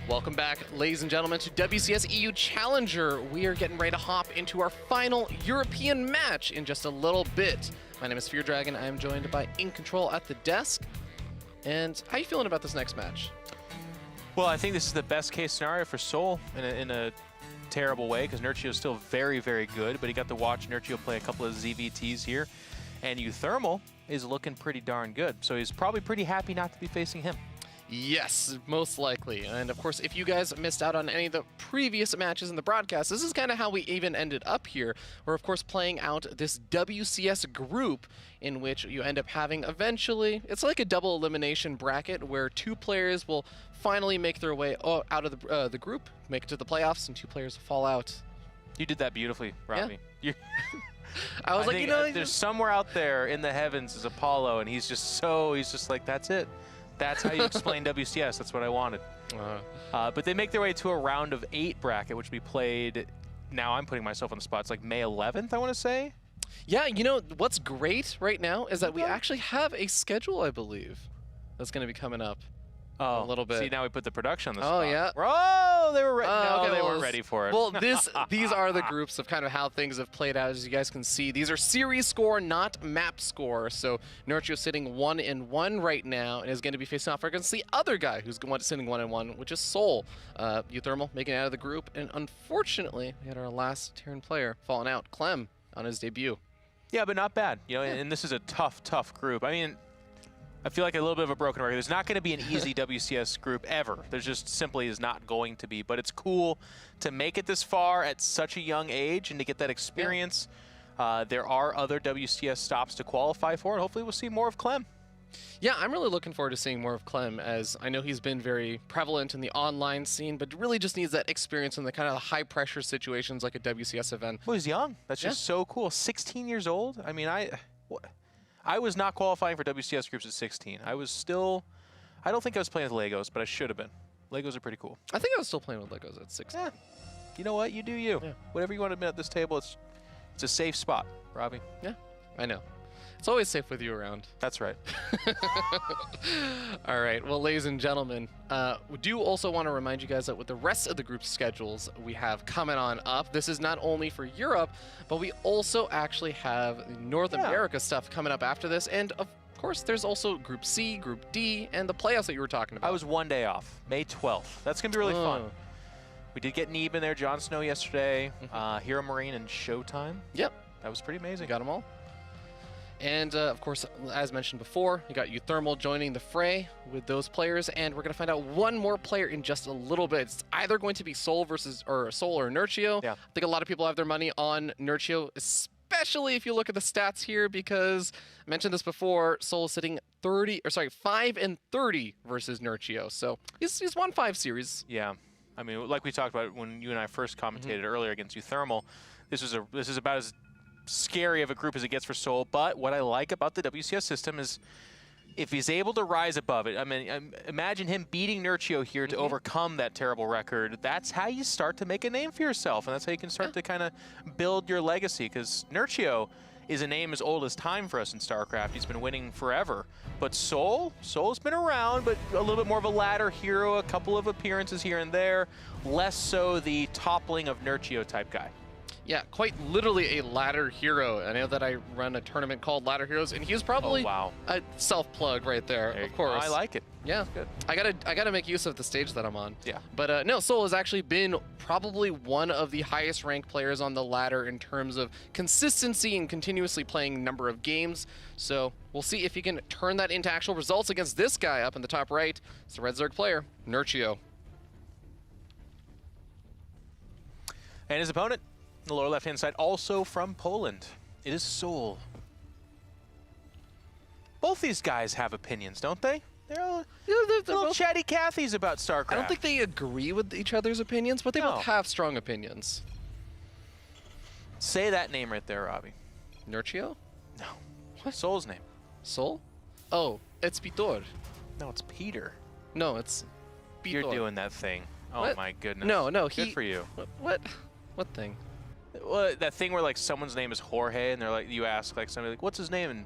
Welcome back, ladies and gentlemen, to WCS EU Challenger. We are getting ready to hop into our final European match in just a little bit. My name is Fear Dragon. I am joined by In Control at the desk. And how are you feeling about this next match? Well, I think this is the best case scenario for souL in a terrible way, because Nerchio is still very, very good, but he got to watch Nerchio play a couple of ZvTs here. And Uthermal is looking pretty darn good, so he's probably pretty happy not to be facing him. Yes, most likely. And of course, if you guys missed out on any of the previous matches in the broadcast, this is kind of how we even ended up here. We're of course playing out this WCS group in which you end up having eventually, it's like a double elimination bracket where two players will finally make their way out of the group, make it to the playoffs, and two players fall out. You did that beautifully, Robbie. Yeah. I was like, you know, there's somewhere out there in the heavens is Apollo, and he's just like, that's it. That's how you explain WCS. That's what I wanted. But they make their way to a round of 8 bracket, which we played. Now I'm putting myself on the spot. It's like May 11th, I want to say. Yeah, you know, what's great right now is that we actually have a schedule, I believe, that's going to be coming up. Oh, a little bit. See, now we put the production on the spot. spot. Yeah. Oh, they were ready. No, okay, they weren't ready for it. Well, these are the groups of kind of how things have played out, as you guys can see. These are series score, not map score. So Nerchio sitting 1-1 right now and is going to be facing off against the other guy who's sitting 1-1, which is souL. Uthermal making it out of the group, and unfortunately, we had our last Terran player falling out, Clem, on his debut. Yeah, but not bad. You know, and this is a tough group. I mean, I feel like a little bit of a broken record. There's not going to be an easy WCS group ever. There just simply is not going to be. But it's cool to make it this far at such a young age and to get that experience. Yeah. There are other WCS stops to qualify for, and hopefully we'll see more of Clem. Yeah, I'm really looking forward to seeing more of Clem, as I know he's been very prevalent in the online scene, but really just needs that experience in the kind of high-pressure situations like a WCS event. Well, he's young. That's just so cool. 16 years old? I mean, I was not qualifying for WCS groups at 16. I don't think I was playing with Legos, but I should have been. Legos are pretty cool. I think I was still playing with Legos at 16. Yeah. You know what? You do you. Yeah. Whatever you want to admit at this table, it's a safe spot, Robbie. Yeah, I know. It's always safe with you around. That's right. All right, well, ladies and gentlemen, we do also want to remind you guys that with the rest of the group schedules we have coming on up, this is not only for Europe, but we also actually have North America stuff coming up after this. And of course, there's also Group C, Group D, and the playoffs that you were talking about. I was 1 day off, May 12th. That's going to be really fun. We did get Neeb in there, Jon Snow yesterday, Hero Marine, and Showtime. Yep. That was pretty amazing. Got them all. And, of course, as mentioned before, you got Uthermal joining the fray with those players, and we're going to find out one more player in just a little bit. It's either going to be souL or Nerchio. Yeah. I think a lot of people have their money on Nerchio, especially if you look at the stats here, because I mentioned this before, souL is sitting 5-30 versus Nerchio. So he's won 5 series. Yeah. I mean, like we talked about when you and I first commentated earlier against Uthermal, this is about as scary of a group as it gets for souL, but what I like about the WCS system is if he's able to rise above it, I mean, imagine him beating Nerchio here to overcome that terrible record. That's how you start to make a name for yourself, and that's how you can start to kind of build your legacy, because Nerchio is a name as old as time for us in StarCraft. He's been winning forever. But souL's been around, but a little bit more of a ladder hero, a couple of appearances here and there, less so the toppling of Nerchio type guy. Yeah, quite literally a ladder hero. I know that I run a tournament called Ladder Heroes, and he's probably a self-plug right there, of course. I like it. Yeah, good. I gotta make use of the stage that I'm on. Yeah. But no, souL has actually been probably one of the highest ranked players on the ladder in terms of consistency and continuously playing number of games. So we'll see if he can turn that into actual results against this guy up in the top right. It's the Red Zerg player, Nerchio. And his opponent, the lower left-hand side, also from Poland. It is souL. Both these guys have opinions, don't they? They're little chatty Cathys about StarCraft. I don't think they agree with each other's opinions, but they both have strong opinions. Say that name right there, Robbie. Nerchio? No. What? souL's name. souL? Oh, it's Pitor. No, it's Peter. No, it's Pitor. You're doing that thing. Oh what? My goodness. No, Good for you. What thing? Well, that thing where like someone's name is Jorge, and they're like, you ask like somebody like, what's his name, and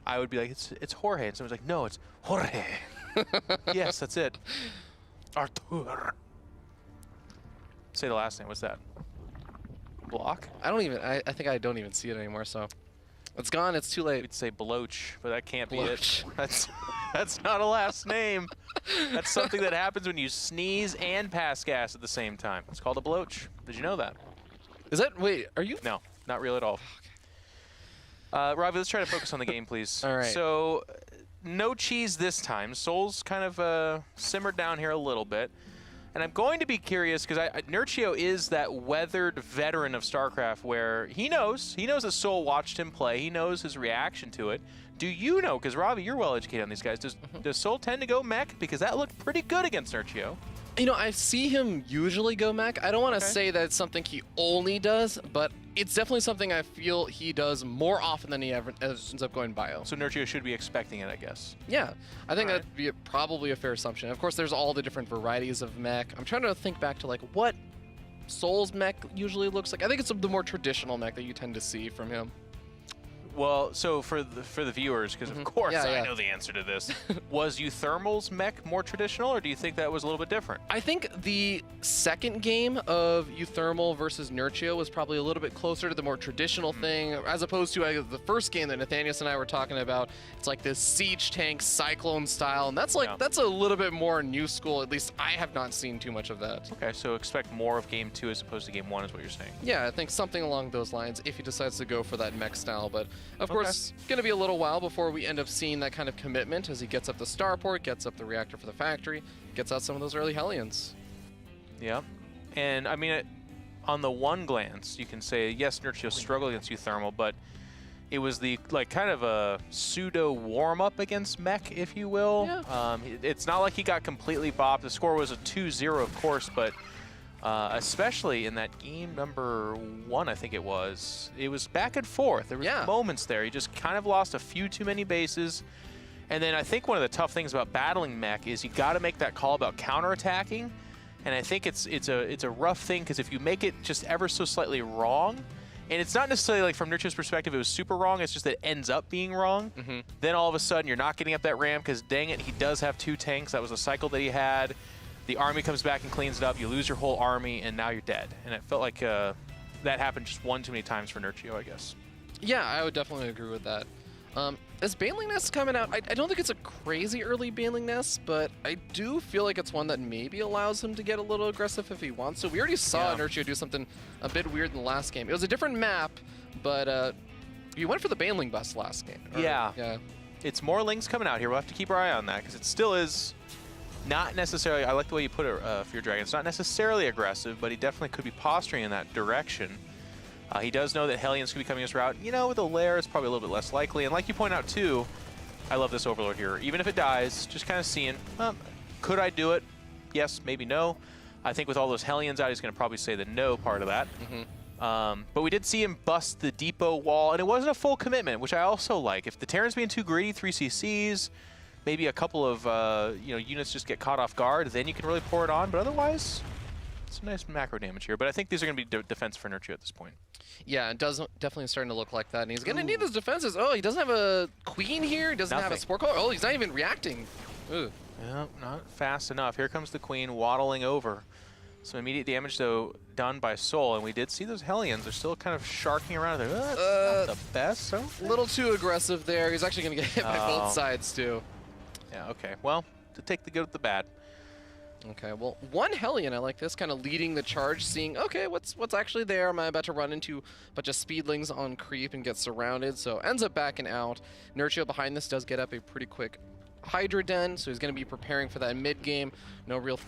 I would be like, it's Jorge, and someone's like, no, it's Jorge. Yes, that's it. Artur. Say the last name. What's that? Block? I don't even. I think I don't even see it anymore. So it's gone. It's too late. We'd say Bloach, but that can't be Bloach. it. That's not a last name. That's something that happens when you sneeze and pass gas at the same time. It's called a Bloach. Did you know that? Is that? Wait, are you? No, not real at all. Robbie, let's try to focus on the game, please. All right. So, no cheese this time. souL's kind of simmered down here a little bit. And I'm going to be curious because Nerchio is that weathered veteran of StarCraft where he knows that souL watched him play. He knows his reaction to it. Do you know, because Robbie, you're well educated on these guys, does souL tend to go mech? Because that looked pretty good against Nerchio. You know, I see him usually go mech. I don't want to say that it's something he only does, but it's definitely something I feel he does more often than he ever ends up going bio. So Nerchio should be expecting it, I guess. Yeah, I think that'd be probably a fair assumption. Of course, there's all the different varieties of mech. I'm trying to think back to like what souL's mech usually looks like. I think it's the more traditional mech that you tend to see from him. Well, so for the viewers, because of course I know the answer to this, was Euthermal's mech more traditional, or do you think that was a little bit different? I think the second game of Euthermal versus Nerchio was probably a little bit closer to the more traditional thing, as opposed to the first game that Nathanius and I were talking about. It's like this siege tank cyclone style, and that's like that's a little bit more new school. At least I have not seen too much of that. Okay, so expect more of Game 2 as opposed to Game 1 is what you're saying. Yeah, I think something along those lines if he decides to go for that mech style, but of course, it's going to be a little while before we end up seeing that kind of commitment as he gets up the starport, gets up the reactor for the factory, gets out some of those early Hellions. Yeah, and I mean, on the one glance, you can say, yes, Nerchio struggled against Euthermal, but it was the, like, kind of a pseudo warm-up against mech, if you will. Yeah. It's not like he got completely bopped. The score was a 2-0, of course, but especially in that game number 1, I think it was back and forth. There was moments there. He just kind of lost a few too many bases. And then I think one of the tough things about battling mech is you got to make that call about counterattacking. And I think it's a rough thing because if you make it just ever so slightly wrong, and it's not necessarily like from Nerchio's perspective it was super wrong, it's just that it ends up being wrong. Then all of a sudden you're not getting up that ramp because dang it, he does have 2 tanks. That was a cycle that he had. The army comes back and cleans it up, you lose your whole army, and now you're dead. And it felt like that happened just one too many times for Nerchio, I guess. Yeah, I would definitely agree with that. Is Baneling Nest coming out? I don't think it's a crazy early Baneling Nest, but I do feel like it's one that maybe allows him to get a little aggressive if he wants to. We already saw Nerchio do something a bit weird in the last game. It was a different map, but you went for the Baneling bust last game. Yeah. It's more Lings coming out here. We'll have to keep our eye on that because it still is not necessarily, I like the way you put it, Fear Dragon. It's not necessarily aggressive, but he definitely could be posturing in that direction. He does know that Hellions could be coming this route. You know, with a lair, it's probably a little bit less likely. And like you point out, too, I love this Overlord here. Even if it dies, just kind of seeing, could I do it? Yes, maybe no. I think with all those Hellions out, he's going to probably say the no part of that. But we did see him bust the depot wall, and it wasn't a full commitment, which I also like. If the Terran's being too greedy, 3 CCs, maybe a couple of units just get caught off guard, then you can really pour it on. But otherwise, it's a nice macro damage here. But I think these are going to be defense for Nerchio at this point. Yeah, it does definitely starting to look like that. And he's going to need those defenses. Oh, he doesn't have a queen here. He doesn't have a sport color. Oh, he's not even reacting. Ooh. Yeah, not fast enough. Here comes the queen waddling over. Some immediate damage, though, done by souL. And we did see those Hellions. They're still kind of sharking around there. Not the best, so. A little too aggressive there. He's actually going to get hit by both sides, too. Yeah, okay. Well, to take the good with the bad. Okay, well, one Hellion, I like this, kind of leading the charge, seeing, okay, what's actually there? Am I about to run into a bunch of speedlings on creep and get surrounded? So ends up backing out. Nerchio behind this does get up a pretty quick Hydra Den, so he's going to be preparing for that mid-game. No real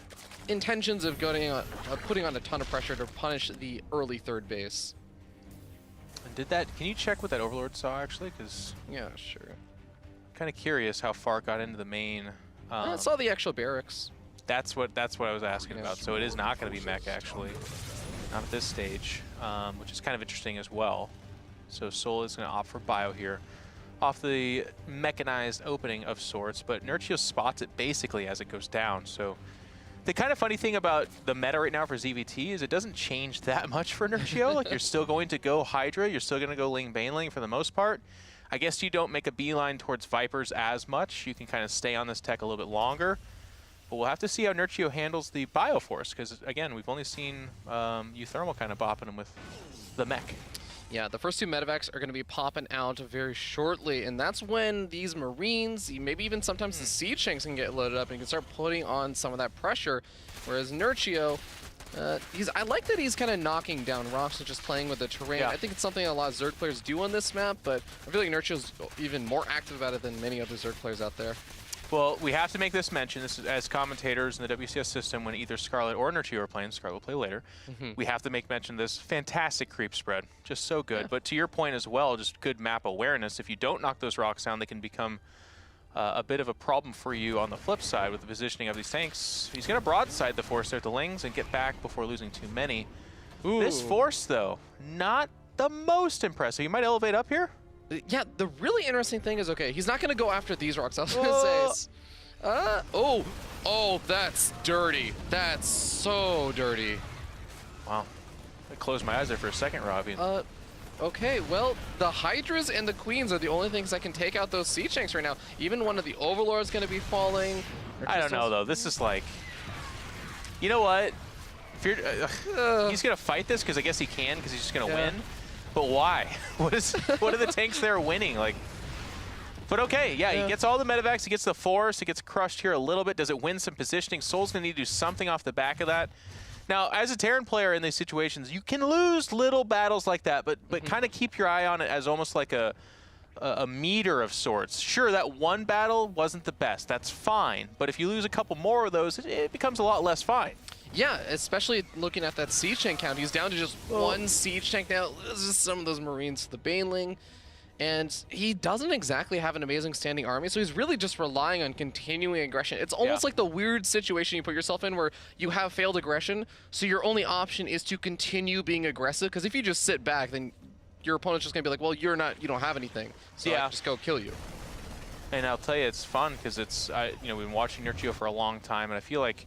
intentions of putting on a ton of pressure to punish the early third base. And did that, can you check what that Overlord saw, actually? Because yeah, sure. I'm kind of curious how far it got into the main. I saw the actual barracks. That's what I was asking about. So it is not going to be mech, actually. Not at this stage, which is kind of interesting as well. So souL is going to opt for bio here, off the mechanized opening of sorts, but Nerchio spots it basically as it goes down. So the kind of funny thing about the meta right now for ZvT is it doesn't change that much for Nerchio. Like, you're still going to go Hydra, you're still going to go Ling Baneling for the most part. I guess you don't make a beeline towards Vipers as much. You can kind of stay on this tech a little bit longer. But we'll have to see how Nerchio handles the Bioforce, because, again, we've only seen Euthermal kind of bopping him with the mech. Yeah, the first two medevacs are going to be popping out very shortly, and that's when these Marines, maybe even sometimes the Siege Tanks can get loaded up and can start putting on some of that pressure, whereas Nerchio, I like that he's kind of knocking down rocks and just playing with the terrain. Yeah. I think it's something a lot of Zerg players do on this map, but I feel like Nerchio's even more active about it than many other Zerg players out there. Well, we have to make this mention. This is as commentators in the WCS system when either Scarlet or Nerchio are playing. Scarlet will play later. We have to make mention of this fantastic creep spread. Just so good. Yeah. But to your point as well, just good map awareness. If you don't knock those rocks down, they can become a bit of a problem for you on the flip side with the positioning of these tanks. He's going to broadside the force there at the Lings and get back before losing too many. Ooh. This force, though, not the most impressive. You might elevate up here. Yeah, the really interesting thing is, okay, he's not going to go after these rocks. I was going to say, oh, that's dirty. That's so dirty. Wow. I closed my eyes there for a second, Robbie. Okay, well, the Hydras and the Queens are the only things that can take out those Siege Tanks right now. Even one of the Overlords going to be falling. I don't know, though. This is like, you know what? If you're, he's going to fight this because I guess he can, because he's just going to win. But why? What are the tanks there winning? Like, but okay, yeah, he gets all the medevacs, he gets the force, he gets crushed here a little bit. Does it win some positioning? Soul's going to need to do something off the back of that. Now, as a Terran player in these situations, you can lose little battles like that, but kind of keep your eye on it as almost like a meter of sorts. Sure, that one battle wasn't the best. That's fine. But if you lose a couple more of those, it becomes a lot less fine. Yeah, especially looking at that Siege Tank count. He's down to just one Siege Tank now. This is some of those Marines to the Baneling. And he doesn't exactly have an amazing standing army, so he's really just relying on continuing aggression. It's almost like the weird situation you put yourself in where you have failed aggression, so your only option is to continue being aggressive, because if you just sit back, then your opponent's just going to be like, well, you don't have anything, so I just go kill you. And I'll tell you, it's fun, because we've been watching Nerchio for a long time, and I feel like,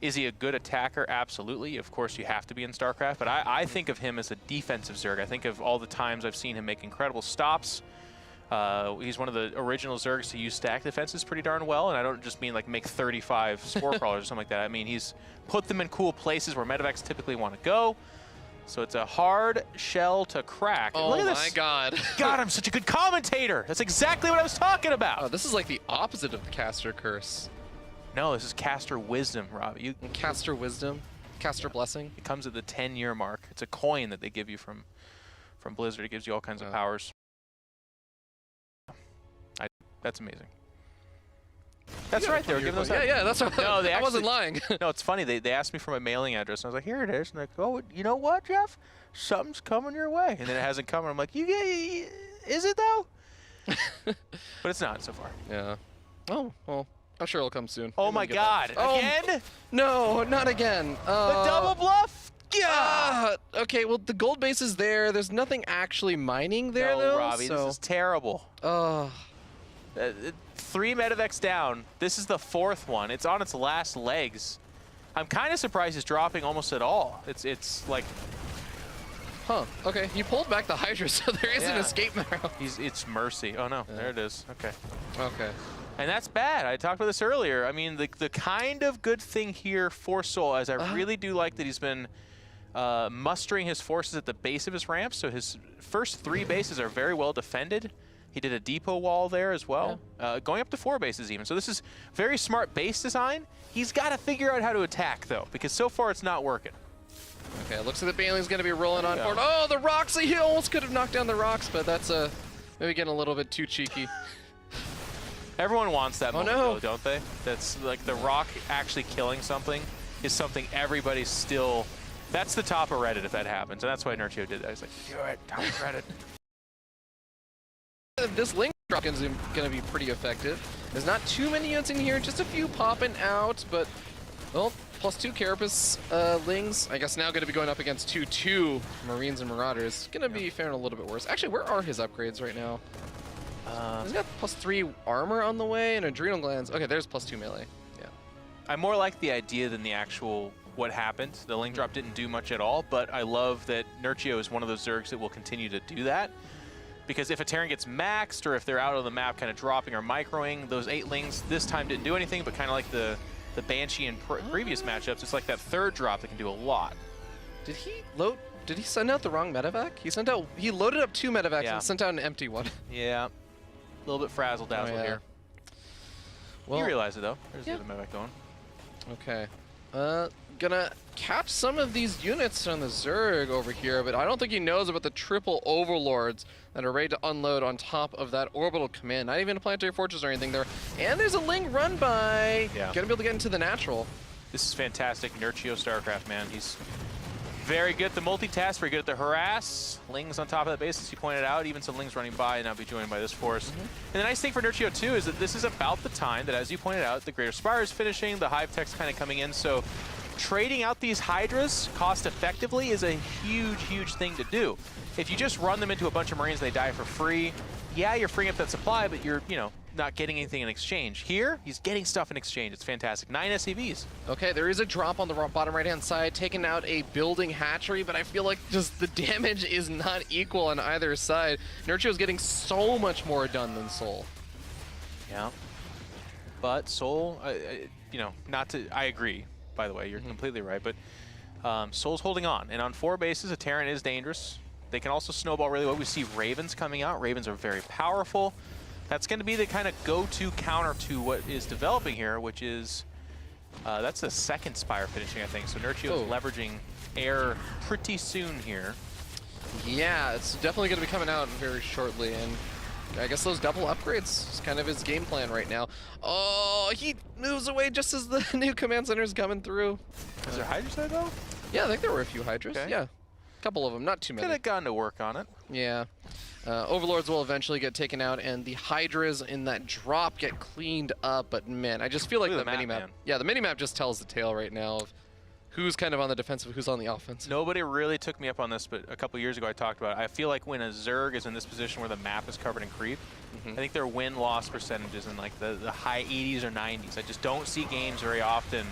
is he a good attacker? Absolutely. Of course, you have to be in StarCraft. But I think of him as a defensive Zerg. I think of all the times I've seen him make incredible stops. He's one of the original Zergs to use stack defenses pretty darn well. And I don't just mean like make 35 Spore Crawlers or something like that. I mean, he's put them in cool places where medevacs typically want to go. So it's a hard shell to crack. Oh, look at this. my God. God, I'm such a good commentator. That's exactly what I was talking about. Oh, this is like the opposite of the Caster Curse. No, this is Caster Wisdom, Rob. Caster Wisdom, Caster Blessing. It comes at the 10-year mark. It's a coin that they give you from Blizzard. It gives you all kinds of powers. That's amazing. That's right. They were giving those out. Yeah, that's right. No, I wasn't lying. No, it's funny. They asked me for my mailing address, and I was like, here it is. And they're like, oh, you know what, Jeff? Something's coming your way. And then it hasn't come. And I'm like, is it, though? But it's not so far. Yeah. Oh, well. I'm sure it'll come soon. Oh my God! Again? No, not again. The double bluff? Yeah. Okay, well the gold base is there. There's nothing actually mining there, though. Robbie, this is terrible. 3 medevacs down. This is the 4th one. It's on its last legs. I'm kind of surprised it's dropping almost at all. It's like. Huh. Okay. You pulled back the Hydra, so there is an escape now. It's mercy. Oh no, there it is. Okay. Okay. And that's bad. I talked about this earlier. I mean, the kind of good thing here for soul, as I really do like that he's been mustering his forces at the base of his ramp. So his first 3 bases are very well defended. He did a depot wall there as well, going up to 4 bases even. So this is very smart base design. He's got to figure out how to attack, though, because so far it's not working. Okay, it looks like the Baneling's going to be rolling on forward. Oh, the rocks! He almost could have knocked down the rocks, but that's maybe getting a little bit too cheeky. Everyone wants that moment, though, don't they? That's like the rock actually killing something is something everybody's still... That's the top of Reddit if that happens, and that's why Nerchio did that. He's like, do it, top of Reddit. This Ling drop is going to be pretty effective. There's not too many units in here, just a few popping out, but, well, +2 Carapace Lings. I guess now going to be going up against 2/2 Marines and Marauders. Going to be faring a little bit worse. Actually, where are his upgrades right now? He's got +3 armor on the way and adrenal glands. Okay, there's +2 melee. Yeah. I more like the idea than the actual what happened. The Ling drop didn't do much at all, but I love that Nerchio is one of those Zergs that will continue to do that. Because if a Terran gets maxed or if they're out of the map kind of dropping or microing, those 8 Lings this time didn't do anything, but kind of like the the Banshee in previous matchups, it's like that third drop that can do a lot. Did he load? Did he send out the wrong medevac? He loaded up 2 medevacs and sent out an empty one. Yeah, a little bit frazzle-dazzle here. Well, you realize it though. There's the other medevac going. Okay. Gonna catch some of these units on the Zerg over here, but I don't think he knows about the triple overlords that are ready to unload on top of that orbital command. Not even a planetary fortress or anything there. And there's a Ling run by. Gonna be able to get into the natural. This is fantastic. Nerchio StarCraft, man. He's very good at the multitask, very good at the harass. Ling's on top of that base, as you pointed out. Even some Ling's running by and now be joined by this force. And the nice thing for Nerchio, too, is that this is about the time that, as you pointed out, the Greater Spire is finishing, the Hive Tech's kind of coming in. So trading out these Hydras cost effectively is a huge, huge thing to do. If you just run them into a bunch of Marines and they die for free, yeah, you're freeing up that supply, but you're, you know, not getting anything in exchange. Here, he's getting stuff in exchange. It's fantastic. 9 SCVs. Okay, there is a drop on the bottom right-hand side, taking out a building hatchery, but I feel like just the damage is not equal on either side. Nerchio's getting so much more done than souL. Yeah. But souL, you know, I agree, by the way. You're completely right. But souL's holding on. And on 4 bases, a Terran is dangerous. They can also snowball really well. We see Ravens coming out. Ravens are very powerful. That's going to be the kind of go-to counter to what is developing here, which is, that's the second Spire finishing, I think. So Nerchio is leveraging air pretty soon here. Yeah, it's definitely going to be coming out very shortly, and I guess those double upgrades is kind of his game plan right now. Oh, he moves away just as the new command center is coming through. Is there Hydras there, though? Yeah, I think there were a few Hydras. Yeah, a couple of them, not too many. Could have gone to work on it. Yeah. Overlords will eventually get taken out, and the Hydras in that drop get cleaned up, but man, I just feel like the minimap. Yeah, the minimap just tells the tale right now of who's kind of on the defensive, who's on the offense. Nobody really took me up on this, but a couple years ago I talked about it. I feel like when a Zerg is in this position where the map is covered in creep, I think their win-loss percentages in like the high 80s or 90s. I just don't see games very often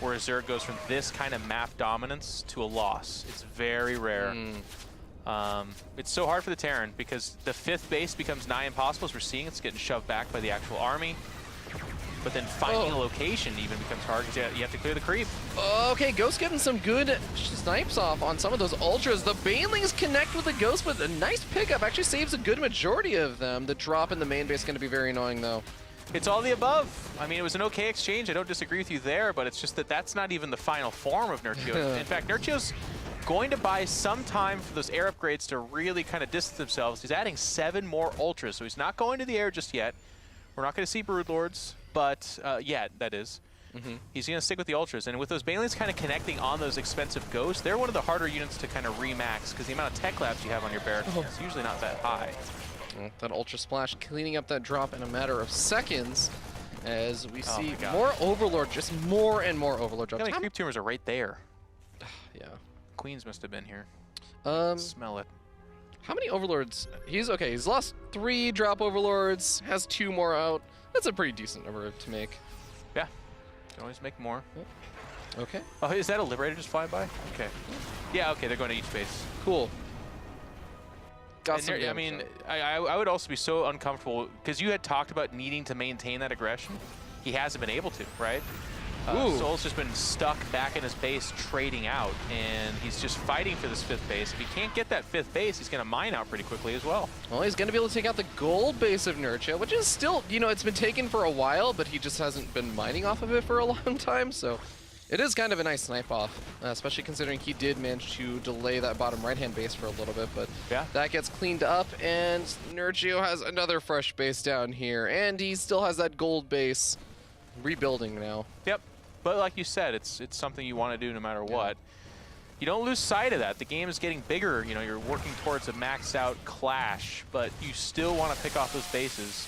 where a Zerg goes from this kind of map dominance to a loss. It's very rare. It's so hard for the Terran because the 5th base becomes nigh impossible, as we're seeing. It's getting shoved back by the actual army. But then finding a location even becomes hard because you have to clear the creep. Okay, Ghost getting some good snipes off on some of those Ultras. The Banelings connect with the Ghost, but a nice pickup. Actually saves a good majority of them. The drop in the main base is going to be very annoying, though. It's all the above. I mean, it was an okay exchange. I don't disagree with you there, but it's just that that's not even the final form of Nerchio. In fact, Nerchio's going to buy some time for those air upgrades to really kind of distance themselves. He's adding 7 more Ultras, so he's not going to the air just yet. We're not going to see Broodlords, but yet, that is. He's going to stick with the Ultras, and with those Banelings kind of connecting on those expensive Ghosts, they're one of the harder units to kind of remax, because the amount of tech labs you have on your barracks is usually not that high. That Ultra Splash cleaning up that drop in a matter of seconds, as we see more Overlord, just more and more Overlord drops. How many creep tumors are right there? Yeah. Queens must have been here. Smell it. How many Overlords? He's lost 3 drop Overlords, has 2 more out. That's a pretty decent number to make. Yeah, can always make more. Okay. Oh, is that a Liberator just flying by? Okay. Yeah, okay, they're going to each base. Cool. I mean, I would also be so uncomfortable, because you had talked about needing to maintain that aggression. He hasn't been able to, right? souL's just been stuck back in his base trading out, and he's just fighting for this 5th base. If he can't get that 5th base, he's going to mine out pretty quickly as well. Well, he's going to be able to take out the gold base of Nerchio, which is still, you know, it's been taken for a while, but he just hasn't been mining off of it for a long time, so it is kind of a nice snipe off, especially considering he did manage to delay that bottom right-hand base for a little bit, but that gets cleaned up, and Nerchio has another fresh base down here, and he still has that gold base rebuilding now. Yep. But like you said, it's something you want to do no matter what. You don't lose sight of that. The game is getting bigger. You know, you're working towards a maxed out clash, but you still want to pick off those bases.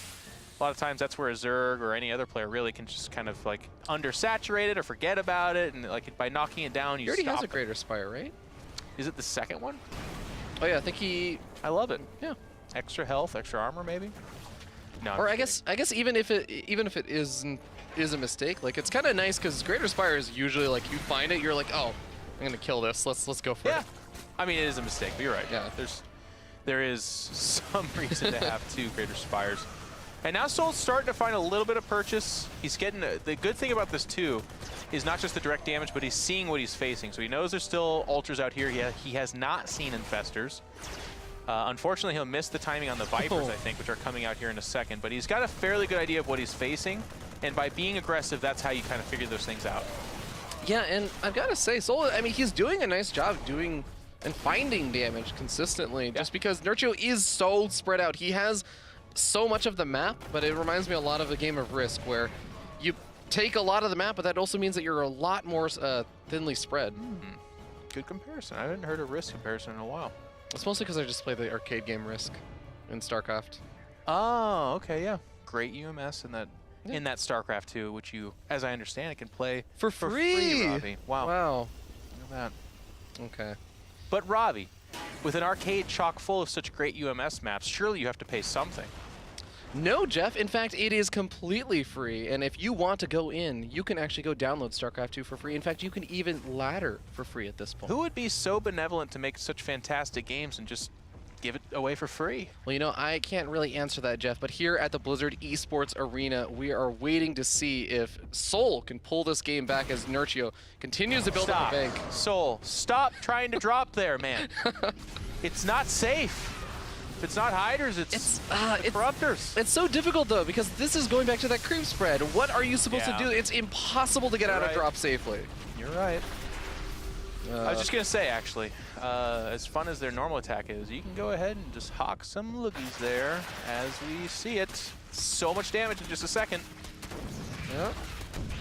A lot of times that's where a Zerg or any other player really can just kind of like undersaturate it or forget about it, and like by knocking it down, you he already has a Greater Spire, right? Is it the second one? Oh yeah, I think he. I love it. Yeah. Extra health, extra armor, maybe. No. Or I guess even if it is a mistake, like it's kind of nice because Greater Spire is usually like you find it, you're like, oh, I'm gonna kill this. Let's go for it. I mean, it is a mistake, but you're right. Yeah. There is some reason to have 2 Greater Spires. And now soul's starting to find a little bit of purchase. He's getting the good thing about this too is not just the direct damage, but he's seeing what he's facing. So he knows there's still ultras out here. He has not seen infestors. Unfortunately, he'll miss the timing on the Vipers, I think, which are coming out here in a second. But he's got a fairly good idea of what he's facing. And by being aggressive, that's how you kind of figure those things out. Yeah, and I've got to say, soul, I mean, he's doing a nice job doing and finding damage consistently, just because Nerchio is so spread out. He has so much of the map, but it reminds me a lot of a game of Risk, where you take a lot of the map, but that also means that you're a lot more thinly spread. Good comparison. I haven't heard a Risk comparison in a while. It's mostly because I just play the arcade game Risk in StarCraft. Oh, okay, yeah. Great UMS in that StarCraft 2, which you, as I understand, it can play for free. Robbie. Wow. Wow. Look at that. Okay. But Robbie, with an arcade chock full of such great UMS maps, surely you have to pay something. No, Jeff. In fact, it is completely free. And if you want to go in, you can actually go download StarCraft 2 for free. In fact, you can even ladder for free at this point. Who would be so benevolent to make such fantastic games and just give it away for free? Well, you know, I can't really answer that, Jeff, but here at the Blizzard Esports Arena, we are waiting to see if souL can pull this game back as Nerchio continues to build up the bank. souL, stop trying to drop there, man. It's not safe. If it's not hiders, it's corruptors. It's so difficult, though, because this is going back to that creep spread. What are you supposed to do? It's impossible to get out of drop safely. You're right. I was just going to say, actually, as fun as their normal attack is, you can go ahead and just hawk some loogies there as we see it. So much damage in just a second. Yeah.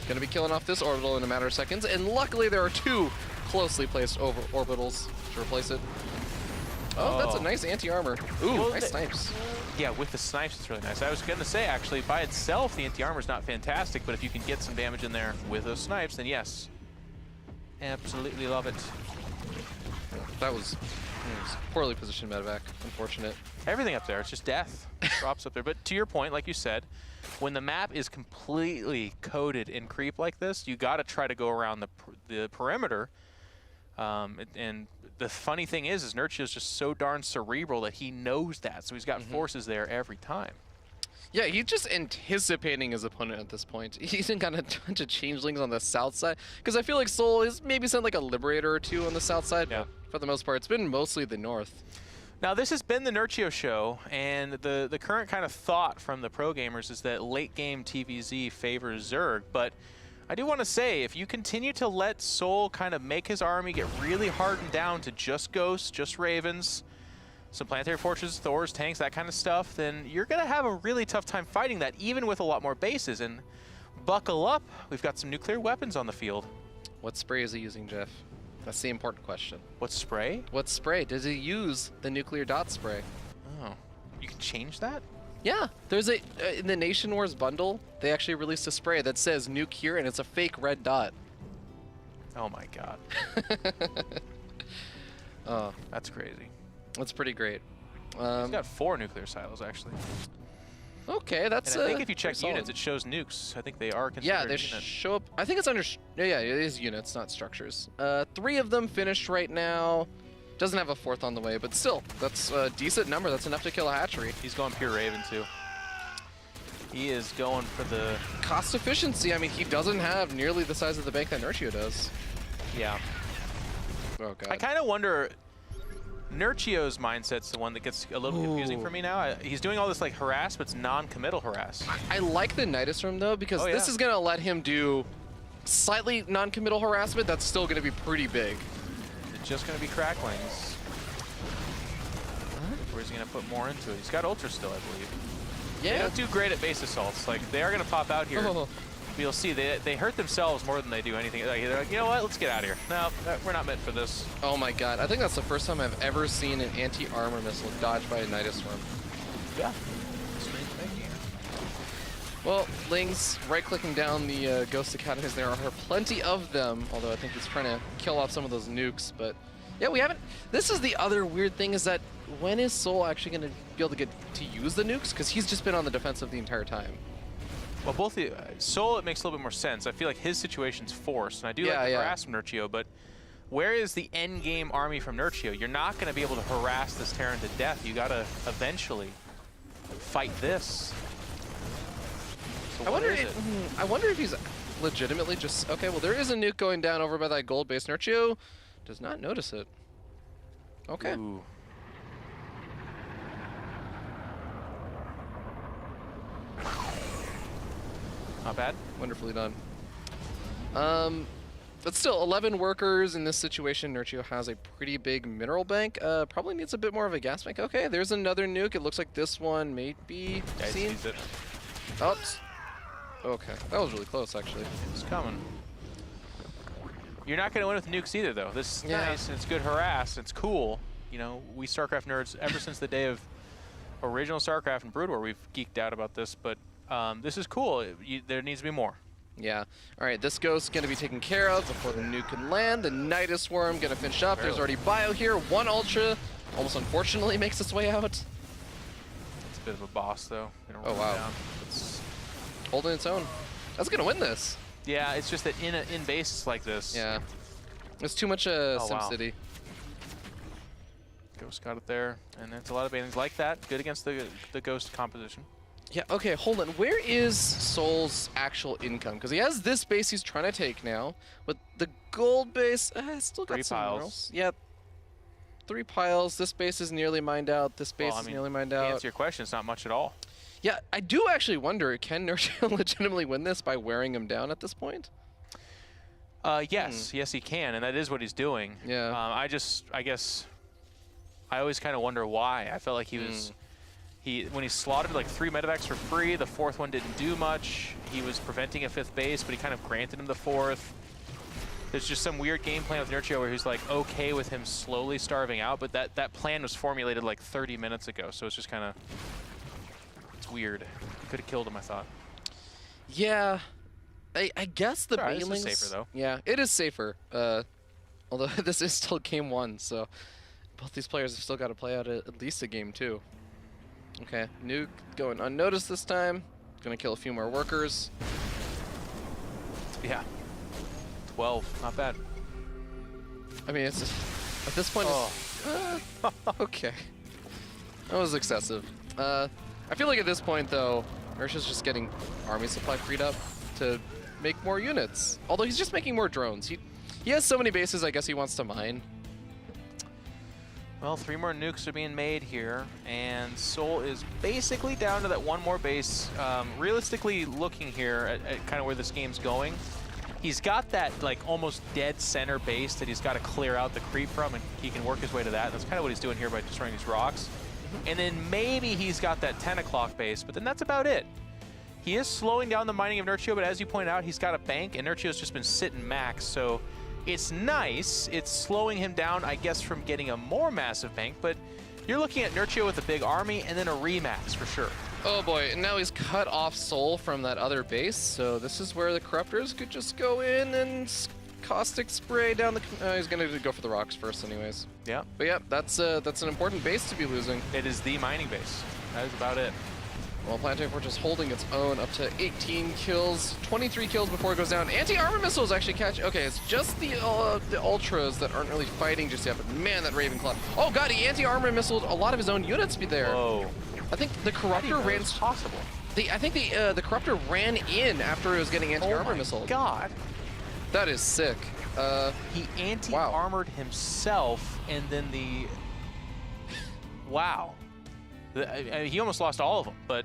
Going to be killing off this orbital in a matter of seconds, and luckily there are two closely placed orbitals to replace it. Oh, that's a nice anti-armor. Ooh, well, nice snipes. Yeah, with the snipes, it's really nice. I was going to say, actually, by itself, the anti-armor is not fantastic, but if you can get some damage in there with those snipes, then yes. Absolutely love it. That was poorly positioned medevac. Unfortunate. Everything up there, it's just death. Drops up there. But to your point, like you said, when the map is completely coated in creep like this, you got to try to go around the perimeter. And the funny thing is Nerchio is just so darn cerebral that he knows that, so he's got forces there every time. Yeah, he's just anticipating his opponent at this point. He's got a bunch of changelings on the south side, because I feel like soul has maybe sent like a Liberator or two on the south side, but for the most part, it's been mostly the north. Now, this has been the Nerchio show, and the current kind of thought from the pro gamers is that late-game TVZ favors Zerg, but I do want to say, if you continue to let soul kind of make his army get really hardened down to just ghosts, just ravens, some planetary fortresses, Thors, tanks, that kind of stuff, then you're going to have a really tough time fighting that, even with a lot more bases. And buckle up, we've got some nuclear weapons on the field. What spray is he using, Jeff? That's the important question. What spray? What spray? Does he use the nuclear dot spray? Oh, you can change that? Yeah, there's a in the Nation Wars bundle, they actually released a spray that says nuke here, and it's a fake red dot. Oh my god. Oh, that's crazy. That's pretty great. He's got 4 nuclear silos, actually. Okay, that's. And I think if you check units, it shows nukes. I think they are considered. Yeah, they show up. I think it's under. Yeah, it is units, not structures. 3 of them finished right now. Doesn't have a 4th on the way, but still, that's a decent number. That's enough to kill a hatchery. He's going pure Raven, too. He is going for the cost efficiency. I mean, he doesn't have nearly the size of the bank that Nerchio does. Yeah. Oh, God. I kind of wonder, Nerchio's mindset's the one that gets a little confusing for me now. He's doing all this, like, harass, but it's non-committal harass. I like the Nidus Room, though, because this is going to let him do slightly non-committal harassment that's still going to be pretty big. Just going to be cracklings. Or is he going to put more into it? He's got ultra still, I believe. Yeah. They don't do great at base assaults. Like, they are going to pop out here. But you'll see, they hurt themselves more than they do anything. Like, they're like, you know what? Let's get out of here. No, we're not meant for this. Oh my god. I think that's the first time I've ever seen an anti-armor missile dodged by a Nidus Worm. Yeah. Well, Ling's right-clicking down the Ghost Academies. There are plenty of them, although I think he's trying to kill off some of those nukes. But yeah, we haven't. This is the other weird thing, is that when is soul actually going to be able to get to use the nukes? Because he's just been on the defensive the entire time. Well, both the soul, it makes a little bit more sense. I feel like his situation's forced, and I do like the harass from Nerchio, but where is the end game army from Nerchio? You're not going to be able to harass this Terran to death. You got to eventually fight this. So what is it? I wonder if he's legitimately just okay. Well, there is a nuke going down over by that gold base. Nerchio does not notice it. Okay. Ooh. Not bad. Wonderfully done. But still, 11 workers in this situation. Nerchio has a pretty big mineral bank. Probably needs a bit more of a gas bank. Okay, there's another nuke. It looks like this one may be seen. Sees it. Oops. Okay, that was really close, actually. It's coming. You're not going to win with nukes either, though. This is Yeah. nice, and it's good harass, it's cool. You know, we StarCraft nerds, ever since the day of original StarCraft and Brood War, we've geeked out about this, but this is cool. There needs to be more. Yeah. All right, this ghost's going to be taken care of before the nuke can land. The Nidus Swarm going to finish up. There's already Bio here. One Ultra almost unfortunately makes its way out. It's a bit of a boss, though. Oh, wow. It's holding its own. That's going to win this. yeah, it's just that in bases like this. Yeah. It's too much wow. SimCity. Ghost got it there, and it's a lot of bannings like that. Good against the Ghost composition. Yeah, okay, hold on. Where is souL's actual income? Because he has this base he's trying to take now, but the gold base, still got 3 some piles. minerals. Yeah, 3 piles. This base is nearly mined out. This base Well, I is mean, nearly mined to out. answer your question, it's not much at all. Yeah, I do actually wonder, can Nerchio legitimately win this by wearing him down at this point? Yes, yes he can, and that is what he's doing. Yeah. I guess, I always kind of wonder why. I felt like he was, when he slaughtered like 3 medevacs for free, the 4th one didn't do much. He was preventing a 5th base, but he kind of granted him the 4th. There's just some weird game plan with Nerchio where he's like okay with him slowly starving out, but that plan was formulated like 30 minutes ago, so it's just kind of, it's weird. Could have killed him, I thought. Yeah, I guess the Alright, this is banelings... safer, though. Yeah, it is safer. Although this is still game 1, so both these players have still got to play out at least a game 2. Okay, nuke going unnoticed this time. Gonna kill a few more workers. Yeah. 12, not bad. I mean, it's just, at this point, okay. That was excessive. I feel like at this point, though, Nerchio's just getting army supply freed up to make more units. Although he's just making more drones. He has so many bases, I guess he wants to mine. Well, 3 more nukes are being made here, and souL is basically down to that 1 more base. Realistically, looking here at kind of where this game's going, he's got that like almost dead center base that he's got to clear out the creep from, and he can work his way to that. That's kind of what he's doing here by destroying these rocks. And then maybe he's got that 10 o'clock base, but then that's about it. He is slowing down the mining of Nerchio, but as you pointed out, he's got a bank, and Nerchio's just been sitting max, so it's nice. It's slowing him down, I guess, from getting a more massive bank, but you're looking at Nerchio with a big army and then a remax for sure. Oh boy, and now he's cut off souL from that other base, so this is where the Corruptors could just go in and caustic spray down the... he's gonna go for the rocks first anyways. Yeah. But yeah, that's an important base to be losing. It is the mining base. That is about it. Well, Planetary Fortress holding its own up to 18 kills, 23 kills before it goes down. Anti-armor missiles actually catch... Okay, it's just the Ultras that aren't really fighting just yet, but man, that Ravenclaw... Oh god, he anti-armor missiled a lot of his own units be there. Whoa. I think the Corruptor ran... It's possible. I think the Corruptor ran in after it was getting anti-armor missiled. Oh my god. That is sick. He anti-armored himself, and then the... Wow. He almost lost all of them, but...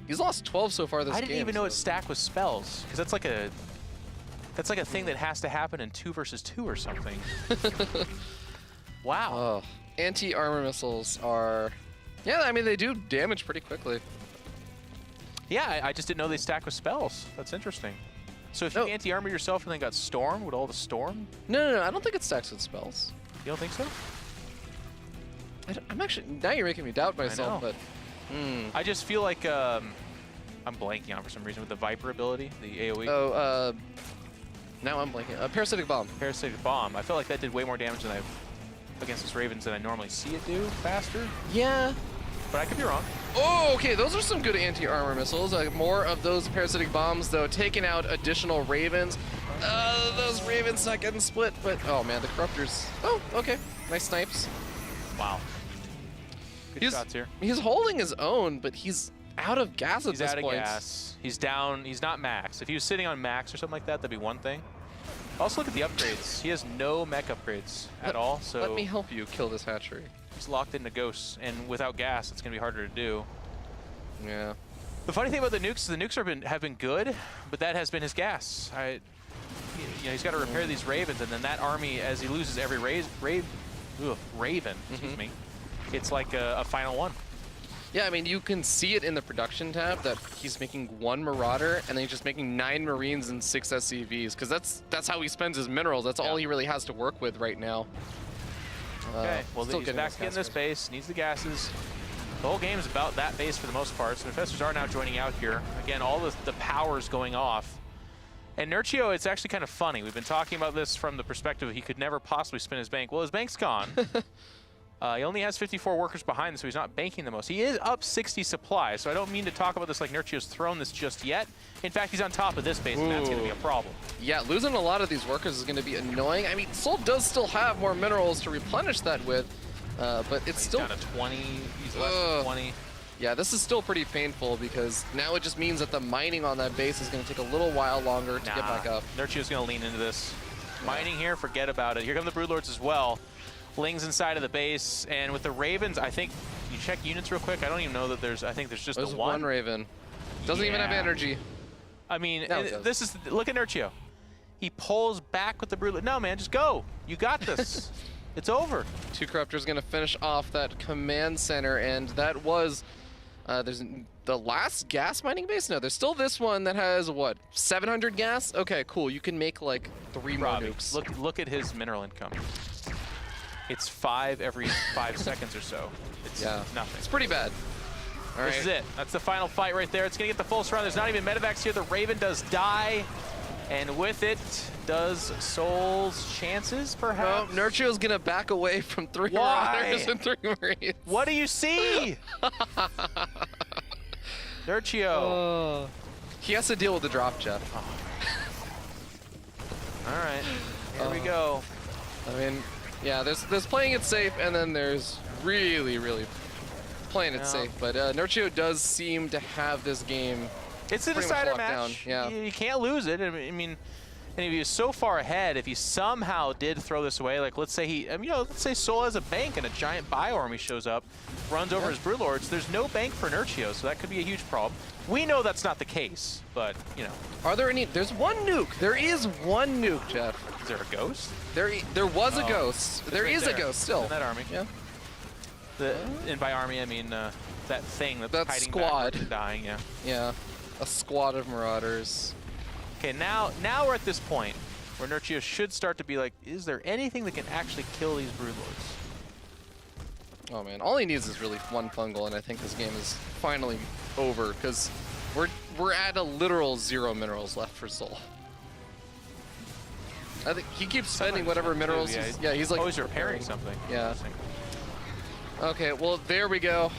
He's lost 12 so far this game. I didn't even know it stacked with spells, because that's like a thing that has to happen in 2 versus 2 or something. Wow. Oh, anti-armor missiles are... Yeah, I mean, they do damage pretty quickly. Yeah, I just didn't know they stack with spells. That's interesting. So if No. you anti-armor yourself and then got stormed, would all the storm? No, I don't think it stacks with spells. You don't think so? I'm actually... Now you're making me doubt myself, know. but... I just feel like I'm blanking on for some reason with the Viper ability, the AoE. Oh, now I'm blanking. Parasitic Bomb. Parasitic Bomb. I felt like that did way more damage than against this Ravens than I normally see it do faster, Yeah. but I could be wrong. Oh, okay, those are some good anti-armor missiles. More of those Parasitic Bombs, though, taking out additional Ravens. Those Ravens not getting split, but... Oh, man, the Corruptors... Oh, okay. Nice snipes. Wow. Good shots here. He's holding his own, but he's out of gas at He's this out of point. gas. He's down. He's not max. If he was sitting on max or something like that, that'd be one thing. Also, look at the upgrades. He has no mech upgrades at all. So let me help you kill this hatchery. he's locked into ghosts, and without gas, it's going to be harder to do. Yeah. The funny thing about the nukes is the nukes have been good, but that has been his gas. You know, he's got to repair these ravens, and then that army, as he loses every raven, excuse me, it's like a final one. Yeah, I mean, you can see it in the production tab that he's making 1 Marauder, and then he's just making 9 Marines and 6 SCVs, because that's how he spends his minerals. That's all he really has to work with right now. Okay, well, he's back in this base, needs the gases. The whole game is about that base for the most part, so Infestors are now joining out here. Again, all the power's going off. And Nerchio, it's actually kind of funny. We've been talking about this from the perspective of he could never possibly spin his bank. Well, his bank's gone. He only has 54 workers behind him, so he's not banking the most. He is up 60 supply, so I don't mean to talk about this like Nerchio's thrown this just yet. In fact, he's on top of this base, and that's going to be a problem. Yeah, losing a lot of these workers is going to be annoying. I mean, souL does still have more minerals to replenish that with, but it's He's still down to 20. He's less than 20. Yeah, this is still pretty painful because now it just means that the mining on that base is going to take a little while longer to get back up. Nerchio's going to lean into this. Mining here, forget about it. Here come the Broodlords as well. Ling's inside of the base, and with the Ravens, I think, you check units real quick. I don't even know that there's, I think there's just There's the one. one Raven. Doesn't even have energy. I mean, No, it this is, look at Nerchio. He pulls back with the Broodlord. No, man, just go. You got this. It's over. 2 Corruptors going to finish off that command center, and that was, there's the last gas mining base? No, there's still this one that has, what, 700 gas? Okay, cool. You can make, like, 3 more nukes. Look at his mineral income. It's 5 every 5 seconds or so. It's nothing. It's pretty bad. All right. This is it. That's the final fight right there. It's going to get the full surround. There's not even medevacs here. The Raven does die. And with it, does souL's chances, perhaps? No, Nerchio's going to back away from 3 Marauders and 3 Marines. What do you see? Nerchio. He has to deal with the drop, Jeff. All right. Here we go. I mean, yeah, there's playing it safe, and then there's really, really playing it safe. But Nerchio does seem to have this game. It's a decider match. Yeah. You can't lose it. I mean, and if he was so far ahead, if he somehow did throw this away, like let's say let's say souL has a bank and a giant bio-army shows up, runs over his Broodlords, there's no bank for Nerchio, so that could be a huge problem. We know that's not the case, but, you know. Are there any? There's one nuke. There is one nuke, Jeff. Is there a ghost? There was a ghost. There is a ghost still. In that army. Yeah. And by army, I mean that thing that's hiding squad. back and dying, yeah. Yeah. A squad of Marauders. Okay, now we're at this point where Nerchio should start to be like, is there anything that can actually kill these Broodlords? Oh man, all he needs is really one fungal, and I think this game is finally over because we're at a literal 0 minerals left for souL. I think he keeps spending whatever minerals. He's like always repairing something. Yeah. Okay, well there we go.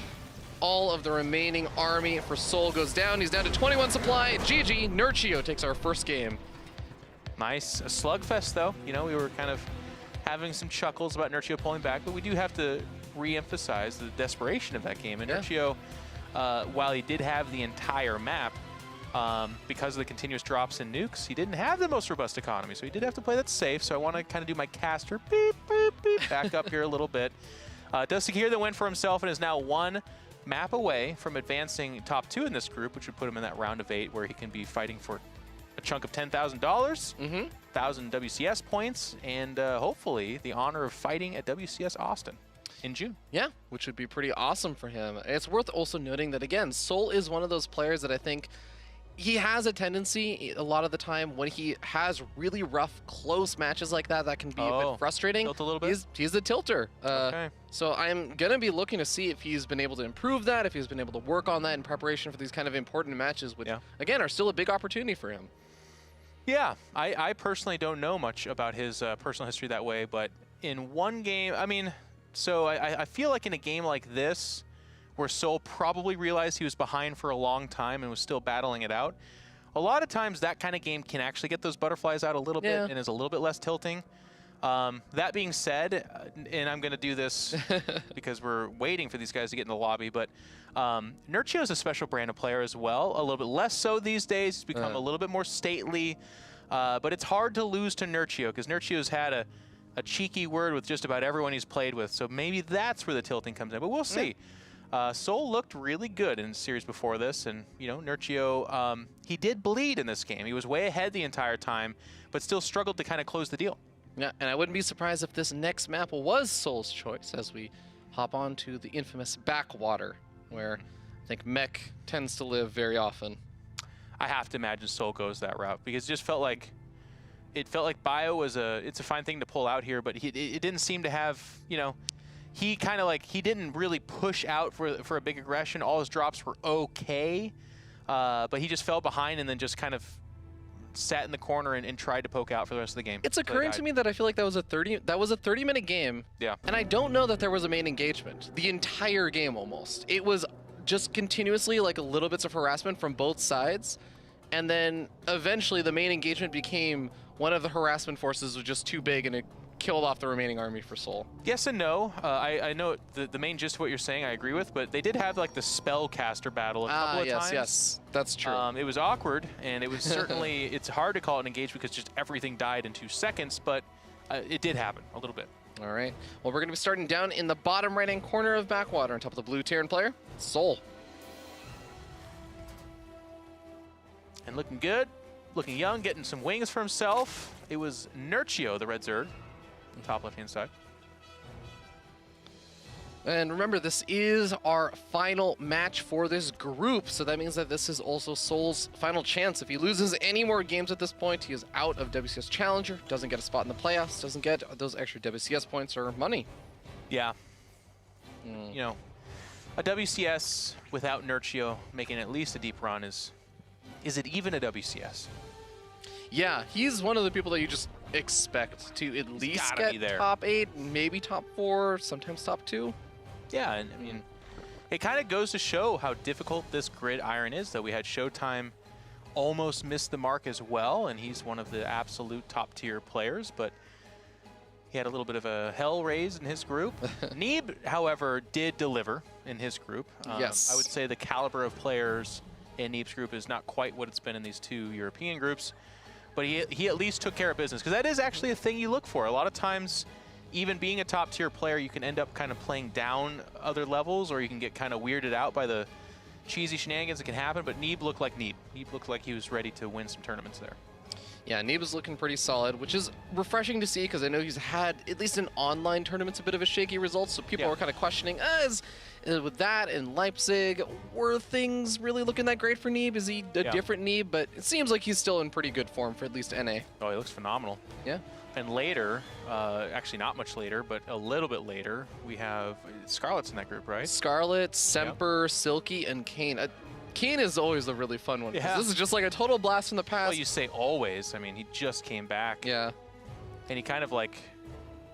All of the remaining army for souL goes down. He's down to 21 supply. GG, Nerchio takes our first game. Nice. A slugfest, though. You know, we were kind of having some chuckles about Nerchio pulling back, but we do have to re-emphasize the desperation of that game. And Nerchio, while he did have the entire map, because of the continuous drops in nukes, he didn't have the most robust economy, so he did have to play that safe. So I want to kind of do my caster beep, beep, beep, back up here a little bit. Does secure the win for himself and is now 1 map away from advancing top 2 in this group, which would put him in that round of 8 where he can be fighting for a chunk of $10,000, 1,000 WCS points, and hopefully the honor of fighting at WCS Austin in June. Yeah, which would be pretty awesome for him. It's worth also noting that, again, souL is one of those players that I think he has a tendency a lot of the time when he has really rough, close matches like that can be a bit frustrating. Tilt a little bit? He's a tilter. Okay. So I'm going to be looking to see if he's been able to improve that, if he's been able to work on that in preparation for these kind of important matches, which, again, are still a big opportunity for him. Yeah, I personally don't know much about his personal history that way, but in one game, I mean, so I feel like in a game like this, where souL probably realized he was behind for a long time and was still battling it out, a lot of times that kind of game can actually get those butterflies out a little bit and is a little bit less tilting. That being said, and I'm going to do this because we're waiting for these guys to get in the lobby, but Nerchio is a special brand of player as well. A little bit less so these days. He's become a little bit more stately, but it's hard to lose to Nerchio because Nerchio's had a cheeky word with just about everyone he's played with, so maybe that's where the tilting comes in, but we'll see. souL looked really good in the series before this, and you know, Nerchio, he did bleed in this game. He was way ahead the entire time, but still struggled to kind of close the deal. Yeah, and I wouldn't be surprised if this next map was souL's choice as we hop on to the infamous backwater, where I think Mech tends to live very often. I have to imagine souL goes that route because it just felt like Bio was it's a fine thing to pull out here, but it didn't seem to have, you know, he kind of like, he didn't really push out for a big aggression. All his drops were okay, but he just fell behind and then just kind of sat in the corner and tried to poke out for the rest of the game. It's occurring to me that I feel like that was a 30-minute game. Yeah. And I don't know that there was a main engagement. The entire game almost. It was just continuously like a little bits of harassment from both sides. And then eventually the main engagement became one of the harassment forces was just too big and it killed off the remaining army for souL. Yes and no. I know the main gist of what you're saying I agree with, but they did have like the spellcaster battle a couple of times. Yes, that's true. It was awkward, and it was certainly, it's hard to call it an engagement because just everything died in 2 seconds, but it did happen a little bit. All right. Well, we're going to be starting down in the bottom right-hand corner of Backwater on top of the blue Terran player, souL. And looking good, looking young, getting some wings for himself. It was Nerchio, the red Zerg. Top left-hand side. And remember, this is our final match for this group, so that means that this is also souL's final chance. If he loses any more games at this point, he is out of WCS Challenger, doesn't get a spot in the playoffs, doesn't get those extra WCS points or money. Yeah. You know, a WCS without Nerchio making at least a deep run is it even a WCS? Yeah, he's one of the people that you just expect to at least get top 8, maybe top 4, sometimes top 2. Yeah, and I mean, it kind of goes to show how difficult this gridiron is, though. We had Showtime almost missed the mark as well, and he's one of the absolute top-tier players, but he had a little bit of a hell raise in his group. Neeb, however, did deliver in his group. Yes. I would say the caliber of players in Neeb's group is not quite what it's been in these 2 European groups. But he at least took care of business, because that is actually a thing you look for. A lot of times, even being a top-tier player, you can end up kind of playing down other levels, or you can get kind of weirded out by the cheesy shenanigans that can happen. But Neeb looked like Neeb. Neeb looked like he was ready to win some tournaments there. Yeah, Neeb is looking pretty solid, which is refreshing to see, because I know he's had, at least in online tournaments, a bit of a shaky result, so people were kind of questioning, with that in Leipzig, were things really looking that great for Neeb? Is he a different Neeb? But it seems like he's still in pretty good form for at least NA. Oh, he looks phenomenal. Yeah. And later, actually not much later, but a little bit later, we have Scarlet's in that group, right? Scarlet, Semper, Silky, and Kane. Kane is always a really fun one. Yeah. This is just like a total blast from the past. Well, you say always. I mean, he just came back. Yeah. And he kind of like,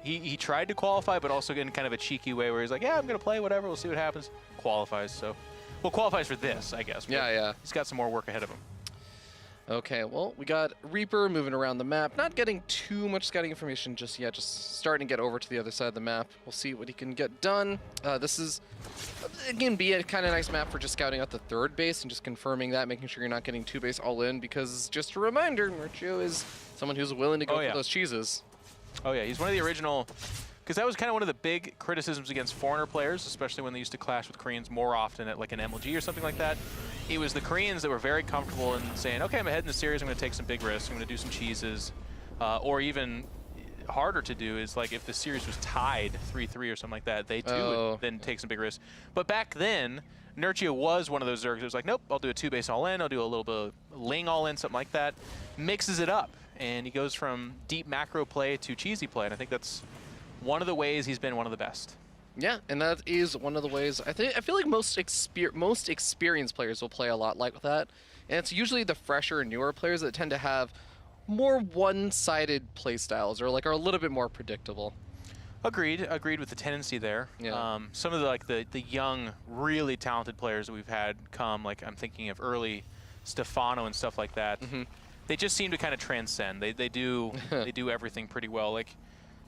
he tried to qualify, but also in kind of a cheeky way where he's like, yeah, I'm going to play, whatever. We'll see what happens. Qualifies, so. Well, qualifies for this, I guess. Yeah. He's got some more work ahead of him. Okay, well, we got Reaper moving around the map. Not getting too much scouting information just yet, just starting to get over to the other side of the map. We'll see what he can get done. This is, again, be a kind of nice map for just scouting out the 3rd base and just confirming that, making sure you're not getting 2 base all in, because just a reminder, Nerchio is someone who's willing to go for those cheeses. Oh yeah, he's one of the original, because that was kind of one of the big criticisms against foreigner players, especially when they used to clash with Koreans more often at like an MLG or something like that. It was the Koreans that were very comfortable in saying, okay, I'm ahead in the series, I'm going to take some big risks, I'm going to do some cheeses. Or even harder to do is like if the series was tied 3-3 or something like that, they too would then take some big risks. But back then, Nerchio was one of those Zergs that was like, nope, I'll do a 2-base all-in, I'll do a little bit of Ling all-in, something like that. Mixes it up, and he goes from deep macro play to cheesy play, and I think that's one of the ways he's been one of the best. Yeah, and that is one of the ways I feel like most experienced players will play a lot like that, and it's usually the fresher and newer players that tend to have more one-sided play styles or like are a little bit more predictable. Agreed with the tendency there. Yeah. Some of the young, really talented players that we've had come, like I'm thinking of early Stefano and stuff like that. They just seem to kind of transcend. They do everything pretty well. Like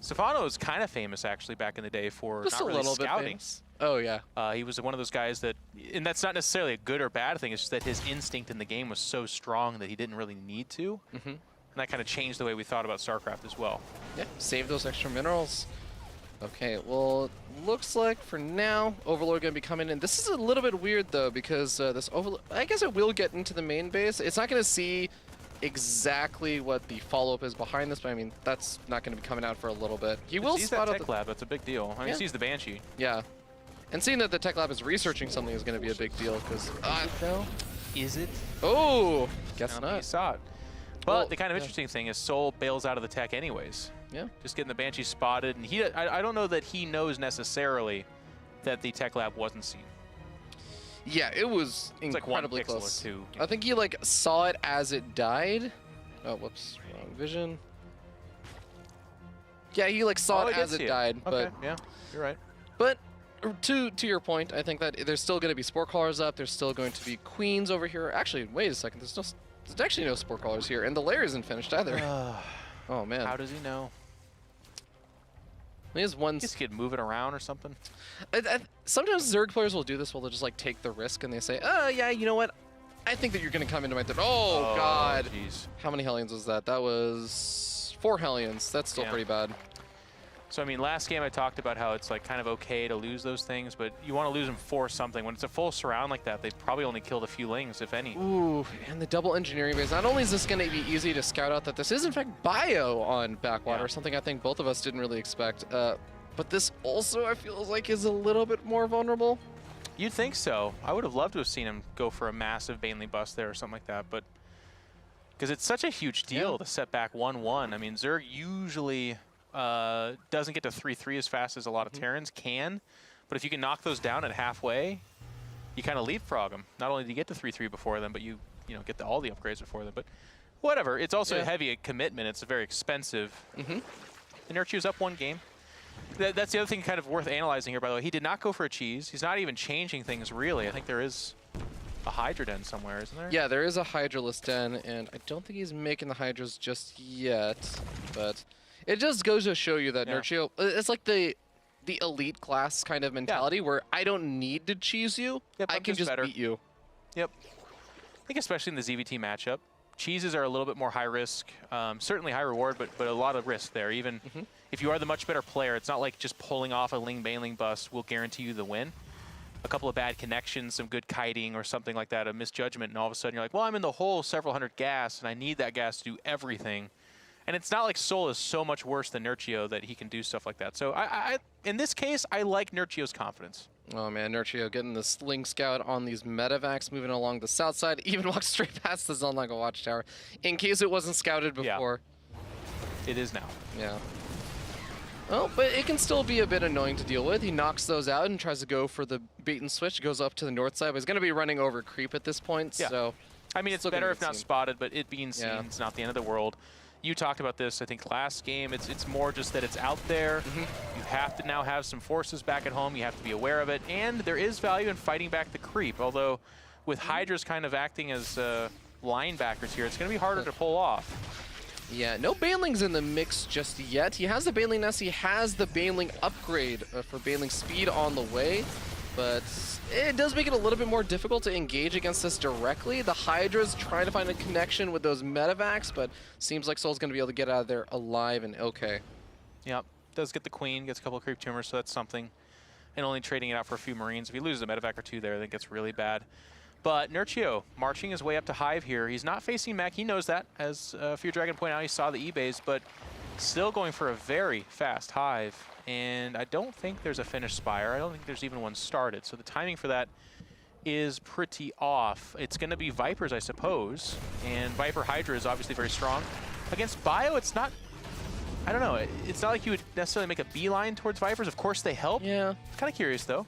Stefano is kind of famous, actually, back in the day for Just not a really little scouting. bit famous. Oh, yeah. He was one of those guys that, and that's not necessarily a good or bad thing, it's just that his instinct in the game was so strong that he didn't really need to. And that kind of changed the way we thought about StarCraft as well. Yeah, save those extra minerals. Okay, well, it looks like for now, Overlord going to be coming in. This is a little bit weird, though, because this Overlord, I guess it will get into the main base. It's not going to see exactly what the follow-up is behind this, but I mean, that's not going to be coming out for a little bit. He will spot that out tech lab, that's a big deal. I mean, he sees the Banshee. Yeah. And seeing that the tech lab is researching something is going to be a big deal, because... no. Is it? Oh! Guess I don't think he not. saw it. But Well, the kind of interesting thing is souL bails out of the tech anyways. Yeah. Just getting the Banshee spotted, and I don't know that he knows necessarily that the tech lab wasn't seen. Yeah, it was It's like incredibly 1 pixel close. or 2. I think he like saw it as it died. Oh, whoops, wrong vision. Yeah, he like saw it as it died, Okay, but yeah, you're right. but to your point, I think that there's still going to be sport callers up. There's still going to be queens over here. Actually, wait a second. There's actually no sport callers here, and the lair isn't finished either. Oh man. How does he know? He has one. Just could move it around or something. Sometimes Zerg players will do this. Where they'll just like take the risk and they say, "Oh yeah, you know what? I think that you're going to come into my." Oh God! Jeez. How many Hellions was that? That was 4 Hellions. That's still pretty bad. So I mean, last game I talked about how it's like kind of okay to lose those things, but you want to lose them for something. When it's a full surround like that, they probably only killed a few lings, if any. Ooh, and the double engineering base. Not only is this going to be easy to scout out that this is in fact bio on Backwater, something I think both of us didn't really expect. But this also I feel like is a little bit more vulnerable. You'd think so. I would have loved to have seen him go for a massive Baneling bust there or something like that, but because it's such a huge deal to set back 1-1. I mean, Zerg usually doesn't get to 3-3 as fast as a lot of Terrans can, but if you can knock those down at halfway, you kind of leapfrog them. Not only do you get to 3-3 before them, but you get all the upgrades before them. But whatever, it's also a heavy commitment. It's very expensive. And Nerchio's up 1 game. That's the other thing kind of worth analyzing here, by the way. He did not go for a cheese. He's not even changing things, really. I think there is a Hydra den somewhere, isn't there? Yeah, there is a Hydraless den, and I don't think he's making the Hydras just yet, but it just goes to show you that Nerchio, it's like the elite class kind of mentality where I don't need to cheese you, I can just beat you. Yep. I think especially in the ZvT matchup, cheeses are a little bit more high risk, certainly high reward, but a lot of risk there. Even if you are the much better player, it's not like just pulling off a Ling Baneling bust will guarantee you the win. A couple of bad connections, some good kiting or something like that, a misjudgment, and all of a sudden you're like, well, I'm in the hole several hundred gas, and I need that gas to do everything. And it's not like souL is so much worse than Nerchio that he can do stuff like that. So in this case, I like Nerchio's confidence. Oh man, Nerchio getting the Sling Scout on these medevacs, moving along the south side, even walked straight past the Zelnaga Watchtower, in case it wasn't scouted before. It is now. Yeah. Well, but it can still be a bit annoying to deal with. He knocks those out and tries to go for the bait and switch, goes up to the north side, but he's going to be running over creep at this point, so... I mean, it's better if not spotted, but it being seen is not the end of the world. You talked about this, I think, last game. It's more just that it's out there. You have to now have some forces back at home. You have to be aware of it. And there is value in fighting back the creep, although with Hydras kind of acting as linebackers here, it's going to be harder to pull off. Yeah, no Banelings in the mix just yet. He has the Baneling nest. He has the Baneling upgrade for Baneling speed on the way, but it does make it a little bit more difficult to engage against this directly. The Hydra's trying to find a connection with those medevacs, but seems like souL's going to be able to get out of there alive and okay. Yep, does get the Queen, gets a couple of creep tumors, so that's something. And only trading it out for a few Marines. If he loses a medevac or two there, I think it's really bad. But Nerchio marching his way up to Hive here. He's not facing mech, he knows that. As Fear Dragon pointed out, he saw the E-base, but still going for a very fast Hive. And I don't think there's a finished Spire. I don't think there's even one started. So the timing for that is pretty off. It's going to be Vipers, I suppose. And Viper Hydra is obviously very strong. Against Bio, it's not... I don't know. It's not like you would necessarily make a beeline towards Vipers. Of course they help. Yeah. Kind of curious, though.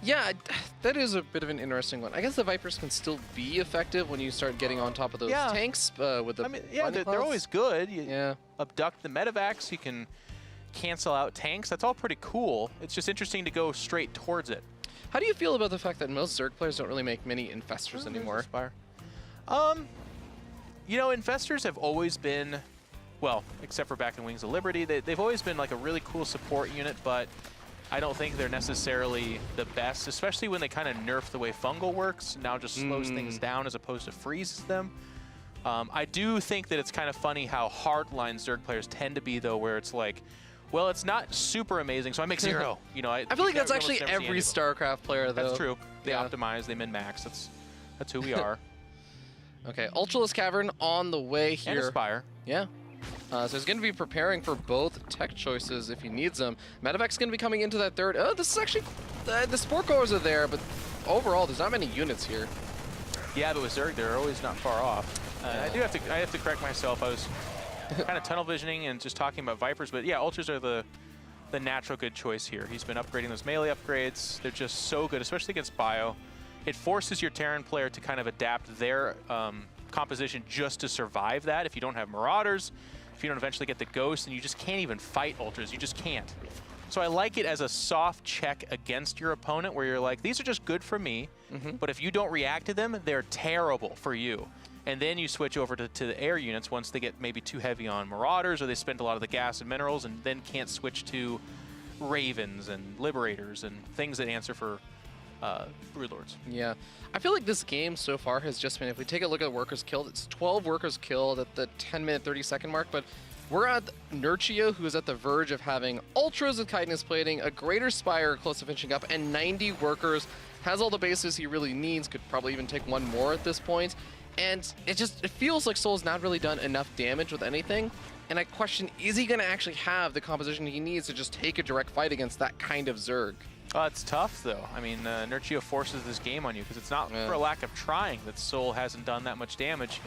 Yeah, that is a bit of an interesting one. I guess the Vipers can still be effective when you start getting on top of those tanks with the... I mean, yeah, they're always good. You abduct the medevacs, you can cancel out tanks. That's all pretty cool. It's just interesting to go straight towards it. How do you feel about the fact that most Zerg players don't really make many Infestors anymore? You know, Infestors have always been well, except for back in Wings of Liberty, they've always been like a really cool support unit, but I don't think they're necessarily the best, especially when they kind of nerf the way Fungal works. Now just slows things down as opposed to freezes them. I do think that it's kind of funny how hardline Zerg players tend to be, though, where it's like, well, it's not super amazing, so I make 0. You know, I feel like that's actually every StarCraft player, though. That's true. They optimize, they min-max. That's who we are. Okay, Ultralisk Cavern on the way here. And Aspire. Yeah. So he's going to be preparing for both tech choices if he needs them. Medevac's going to be coming into that third. Oh, this is actually... the Sport Goers are there, but overall, there's not many units here. Yeah, but with Zerg, they're always not far off. I have to correct myself. I was kind of tunnel visioning and just talking about Vipers, but yeah, Ultras are the natural good choice here. He's been upgrading those melee upgrades. They're just so good, especially against Bio. It forces your Terran player to kind of adapt their composition just to survive that. If you don't have Marauders, if you don't eventually get the Ghost, then you just can't even fight Ultras. You just can't. So I like it as a soft check against your opponent where you're like, these are just good for me, but if you don't react to them, they're terrible for you. And then you switch over to the air units once they get maybe too heavy on Marauders or they spend a lot of the gas and minerals and then can't switch to Ravens and Liberators and things that answer for Broodlords. Yeah. I feel like this game so far has just been, if we take a look at workers killed, it's 12 workers killed at the 10-minute, 30-second mark, but we're at Nerchio, who is at the verge of having Ultras with Chitinous Plating, a Greater Spire close to finishing up, and 90 workers, has all the bases he really needs, could probably even take one more at this point. And it feels like souL's not really done enough damage with anything. And I question, is he going to actually have the composition he needs to just take a direct fight against that kind of Zerg? It's tough, though. I mean, Nerchio forces this game on you because it's not for a lack of trying that souL hasn't done that much damage.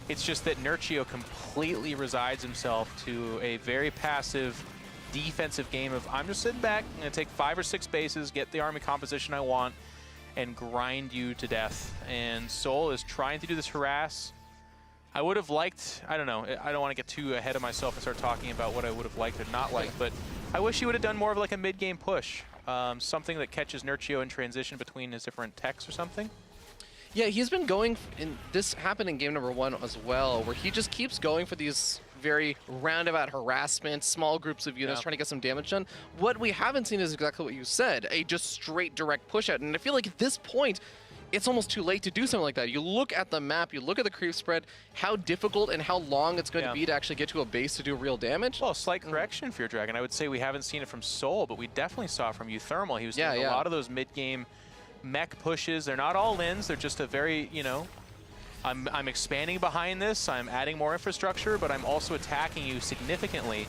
It's just that Nerchio completely resides himself to a very passive defensive game of, I'm just sitting back, I'm going to take 5 or 6 bases, get the army composition I want, and grind you to death. And souL is trying to do this harass. I would have liked, I don't know, I don't want to get too ahead of myself and start talking about what I would have liked or not liked, but I wish he would have done more of like a mid-game push. Something that catches Nerchio in transition between his different techs or something. Yeah, he's been going, and this happened in game number 1 as well, where he just keeps going for these very roundabout harassment, small groups of units trying to get some damage done. What we haven't seen is exactly what you said, a just straight direct push out. And I feel like at this point, it's almost too late to do something like that. You look at the map, you look at the creep spread, how difficult and how long it's going to be to actually get to a base to do real damage. Well, slight correction, Fear Dragon. I would say we haven't seen it from souL, but we definitely saw it from Euthermal. He was doing a lot of those mid-game mech pushes. They're not all ins. They're just a very, you know, I'm expanding behind this. I'm adding more infrastructure, but I'm also attacking you significantly.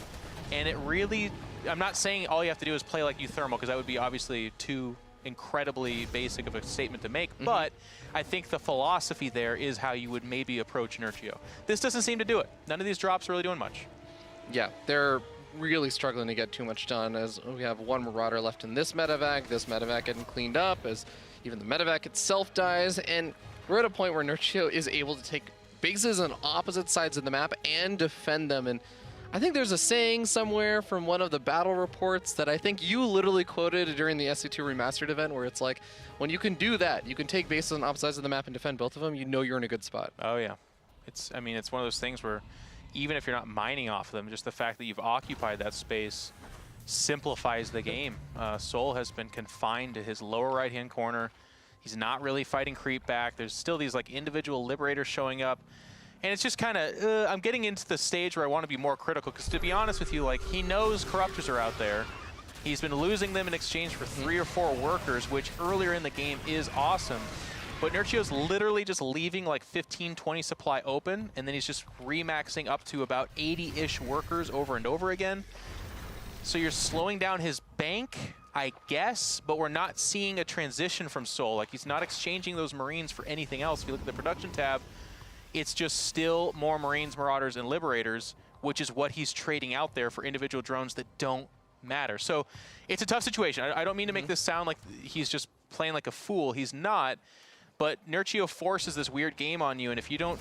And it really, I'm not saying all you have to do is play like Euthermal, because that would be obviously too incredibly basic of a statement to make, but I think the philosophy there is how you would maybe approach Nerchio. This doesn't seem to do it. None of these drops are really doing much. Yeah, they're really struggling to get too much done, as we have one Marauder left in this medevac getting cleaned up, as even the medevac itself dies, and we're at a point where Nerchio is able to take bases on opposite sides of the map and defend them. And I think there's a saying somewhere from one of the battle reports that I think you literally quoted during the SC2 Remastered event, where it's like, when you can do that, you can take bases on opposite sides of the map and defend both of them, you know you're in a good spot. Oh yeah. I mean, it's one of those things where even if you're not mining off of them, just the fact that you've occupied that space simplifies the game. souL has been confined to his lower right-hand corner. He's not really fighting creep back. There's still these like individual liberators showing up. And it's just kind of, I'm getting into the stage where I want to be more critical, because to be honest with you, like, he knows Corruptors are out there. He's been losing them in exchange for 3 or 4 workers, which earlier in the game is awesome. But Nerchio's literally just leaving like 15, 20 supply open, and then he's just remaxing up to about 80-ish workers over and over again. So you're slowing down his bank, I guess, but we're not seeing a transition from souL. Like, he's not exchanging those Marines for anything else. If you look at the production tab, it's just still more Marines, Marauders, and Liberators, which is what he's trading out there for individual drones that don't matter. So it's a tough situation. I don't mean to make this sound like he's just playing like a fool. He's not. But Nerchio forces this weird game on you, and if you don't,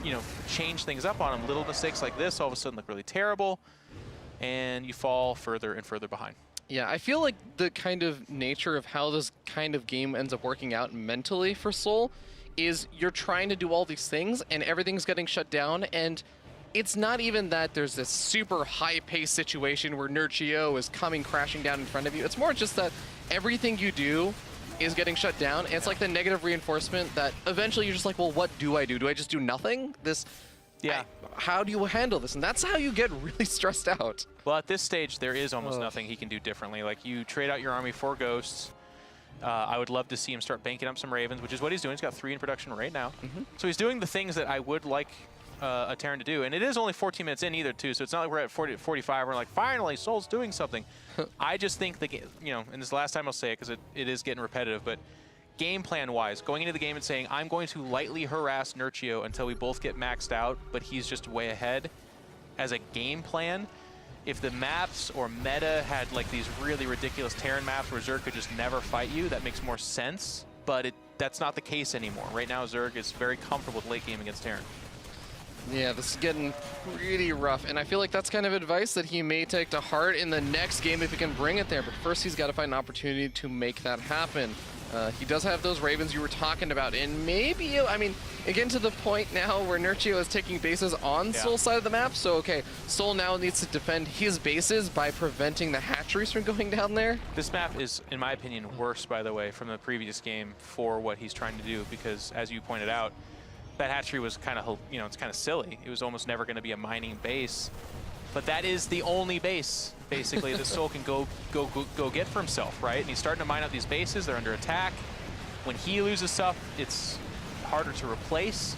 you know, change things up on him, little mistakes like this all of a sudden look really terrible, and you fall further and further behind. Yeah, I feel like the kind of nature of how this kind of game ends up working out mentally for souL is you're trying to do all these things and everything's getting shut down, and it's not even that there's this super high-paced situation where Nerchio is coming crashing down in front of you. It's more just that everything you do is getting shut down, and it's like the negative reinforcement that eventually you're just like, well, what do I do? Do I just do nothing? How do you handle this? And that's how you get really stressed out. Well, at this stage, there is almost nothing he can do differently. Like, you trade out your army for Ghosts. I would love to see him start banking up some Ravens, which is what he's doing. He's got 3 in production right now. So he's doing the things that I would like a Terran to do. And it is only 14 minutes in either, too, so it's not like we're at 40 45. We're like, finally, souL's doing something. I just think, you know, and this is the last time I'll say it because it is getting repetitive, but game plan-wise, going into the game and saying, I'm going to lightly harass Nerchio until we both get maxed out, but he's just way ahead as a game plan. If the maps or meta had like these really ridiculous Terran maps where Zerg could just never fight you, that makes more sense, but that's not the case anymore. Right now, Zerg is very comfortable with late game against Terran. Yeah, this is getting pretty rough, and I feel like that's kind of advice that he may take to heart in the next game if he can bring it there, but first he's got to find an opportunity to make that happen. He does have those Ravens you were talking about, and maybe, I mean, again to the point now where Nerchio is taking bases on souL's side of the map, so okay, souL now needs to defend his bases by preventing the hatcheries from going down there. This map is, in my opinion, worse, by the way, from the previous game for what he's trying to do, because as you pointed out, that hatchery was kind of, you know, it's kind of silly. It was almost never going to be a mining base, but that is the only base, basically, that souL can go get for himself, right? And he's starting to mine out these bases. They're under attack. When he loses stuff, it's harder to replace.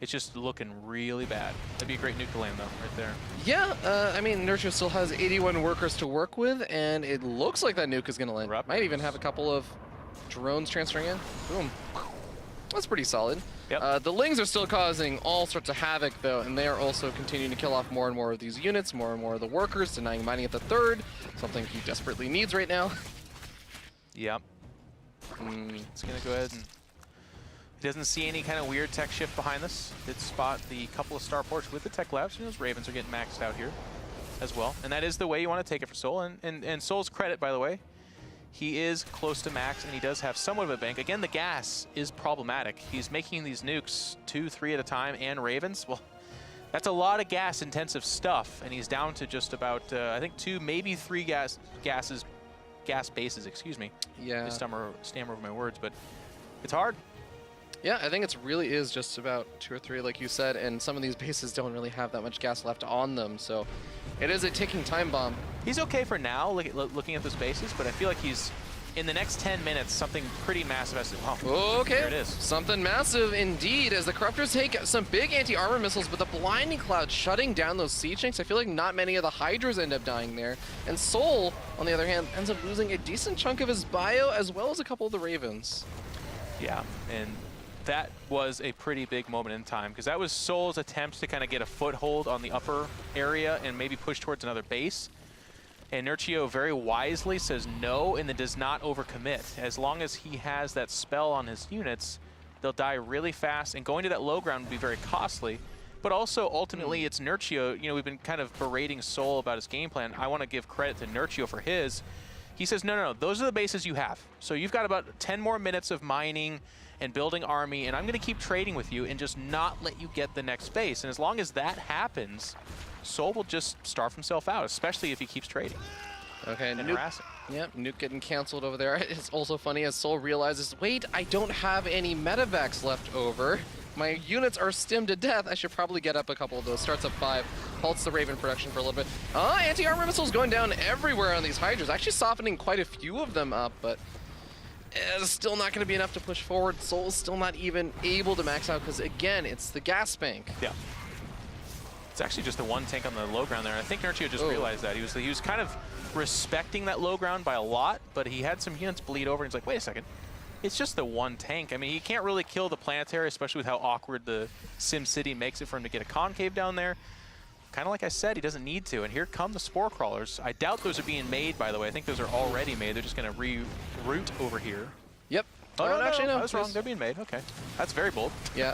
It's just looking really bad. That'd be a great nuke to land, though, right there. Yeah, I mean, Nerchio still has 81 workers to work with, and it looks like that nuke is going to land. Might even have a couple of drones transferring in. Boom. That's pretty solid. Yep. The Lings are still causing all sorts of havoc, though, and they are also continuing to kill off more and more of these units, more and more of the workers, denying mining at the third, something he desperately needs right now. Yep. It's going to go ahead and... He doesn't see any kind of weird tech shift behind this. Did spot the couple of starports with the tech labs. You know, those Ravens are getting maxed out here as well. And that is the way you want to take it for souL. And souL's credit, by the way, he is close to max, and he does have somewhat of a bank. Again, the gas is problematic. He's making these nukes 2, 3 at a time, and Ravens. Well, that's a lot of gas-intensive stuff, and he's down to just about, I think, 2, maybe 3 gas bases, excuse me. Yeah. I stammer over my words, but it's hard. Yeah, I think it really is just about 2 or 3, like you said, and some of these bases don't really have that much gas left on them, so it is a ticking time bomb. He's okay for now, looking at those bases, but I feel like he's, in the next 10 minutes, something pretty massive has to... Oh, okay, there it is. Something massive indeed, as the Corruptors take some big anti-armor missiles, but the Blinding Cloud shutting down those siege tanks. I feel like not many of the Hydras end up dying there, and souL, on the other hand, ends up losing a decent chunk of his bio, as well as a couple of the Ravens. Yeah, and that was a pretty big moment in time, because that was souL's attempts to kind of get a foothold on the upper area and maybe push towards another base. And Nerchio very wisely says no and then does not overcommit. As long as he has that spell on his units, they'll die really fast, and going to that low ground would be very costly. But also, ultimately, it's Nerchio. You know, we've been kind of berating souL about his game plan. I want to give credit to Nerchio for his. He says, no, those are the bases you have. So you've got about 10 more minutes of mining and building army, and I'm going to keep trading with you and just not let you get the next base. And as long as that happens, souL will just starve himself out, especially if he keeps trading. Okay, and harassing. Yep, nuke getting canceled over there. It's also funny as souL realizes, wait, I don't have any medevacs left over. My units are stimmed to death. I should probably get up a couple of those. Starts up 5, halts the Raven production for a little bit. Anti-armor missiles going down everywhere on these Hydras. Actually softening quite a few of them up, but it's still not going to be enough to push forward. souL's still not even able to max out because, again, it's the gas bank. Yeah. It's actually just the one tank on the low ground there. I think Nerchio just realized that. He was kind of respecting that low ground by a lot, but he had some units bleed over, and he's like, wait a second. It's just the one tank. I mean, he can't really kill the planetary, especially with how awkward the SimCity makes it for him to get a concave down there. Kind of like I said, he doesn't need to. And here come the Spore Crawlers. I doubt those are being made, by the way. I think those are already made. They're just going to reroute over here. Yep. Oh, no, actually, no. I was wrong. They're being made. Okay. That's very bold. Yeah.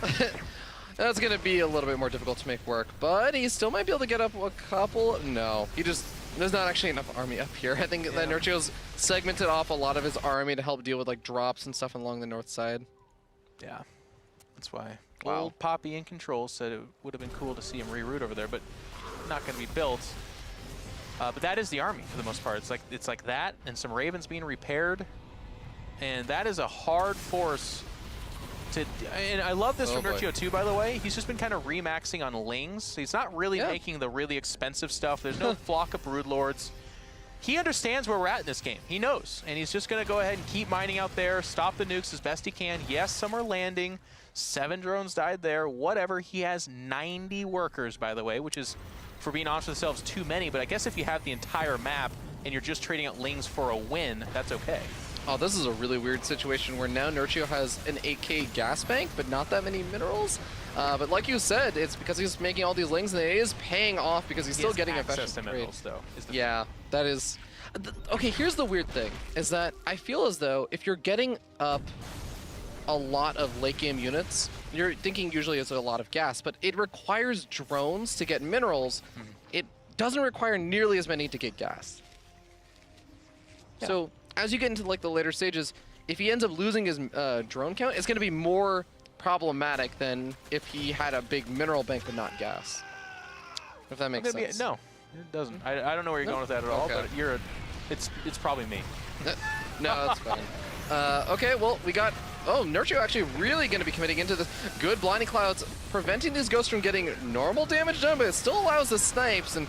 That's going to be a little bit more difficult to make work, but he still might be able to get up a couple. No, there's not actually enough army up here. I think that Nerchio's segmented off a lot of his army to help deal with like drops and stuff along the north side. Yeah, that's why. Wow. Old Poppy in control said it would have been cool to see him reroute over there, but not going to be built. But that is the army for the most part. It's like that, and some Ravens being repaired, and that is a hard force to. And I love this from Nerchio too, by the way. He's just been kind of remaxing on Lings. He's not really making the really expensive stuff. There's no flock of Broodlords. He understands where we're at in this game. He knows, and he's just going to go ahead and keep mining out there, stop the nukes as best he can. Yes, some are landing. 7 drones died there. Whatever. He has 90 workers, by the way, which is, for being honest with themselves, too many. But I guess if you have the entire map and you're just trading out Lings for a win, that's okay. Oh, this is a really weird situation where now Nerchio has an 8k gas bank, but not that many minerals. But like you said, it's because he's making all these Lings, and it is paying off because he's still getting access to minerals, though. Yeah, that is... Okay, here's the weird thing, is that I feel as though if you're getting up a lot of late game units, you're thinking usually it's a lot of gas, but it requires drones to get minerals. It doesn't require nearly as many to get gas. Yeah. So as you get into like the later stages, if he ends up losing his drone count, it's going to be more problematic than if he had a big mineral bank but not gas. If that makes sense. No, it doesn't. I don't know where you're going with that at all, but it's probably me. No, that's fine. Okay, well, we got... Oh, Nerchio actually really going to be committing into this. Good Blinding Clouds, preventing these ghosts from getting normal damage done, but it still allows the snipes, and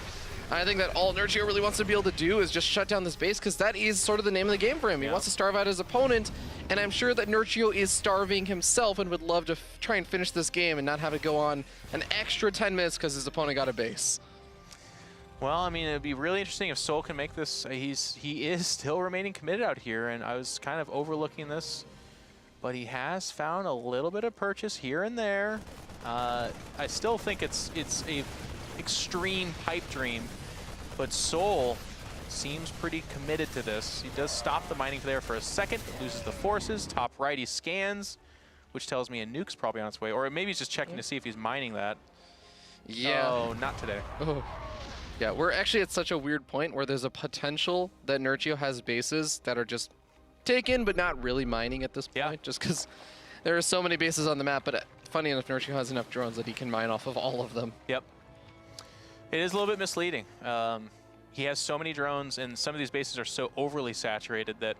I think that all Nerchio really wants to be able to do is just shut down this base, because that is sort of the name of the game for him. He wants to starve out his opponent, and I'm sure that Nerchio is starving himself and would love to try and finish this game and not have it go on an extra 10 minutes because his opponent got a base. Well, I mean, it'd be really interesting if souL can make this. He is still remaining committed out here, and I was kind of overlooking this, but he has found a little bit of purchase here and there. I still think it's a extreme pipe dream, but souL seems pretty committed to this. He does stop the mining there for a second, loses the forces. Top right, he scans, which tells me a nuke's probably on its way, or maybe he's just checking to see if he's mining that. Yeah. Oh, not today. Oh. Yeah, we're actually at such a weird point where there's a potential that Nerchio has bases that are just taken but not really mining at this point, just because there are so many bases on the map. But funny enough, Nerchio has enough drones that he can mine off of all of them. Yep. It is a little bit misleading. He has so many drones, and some of these bases are so overly saturated that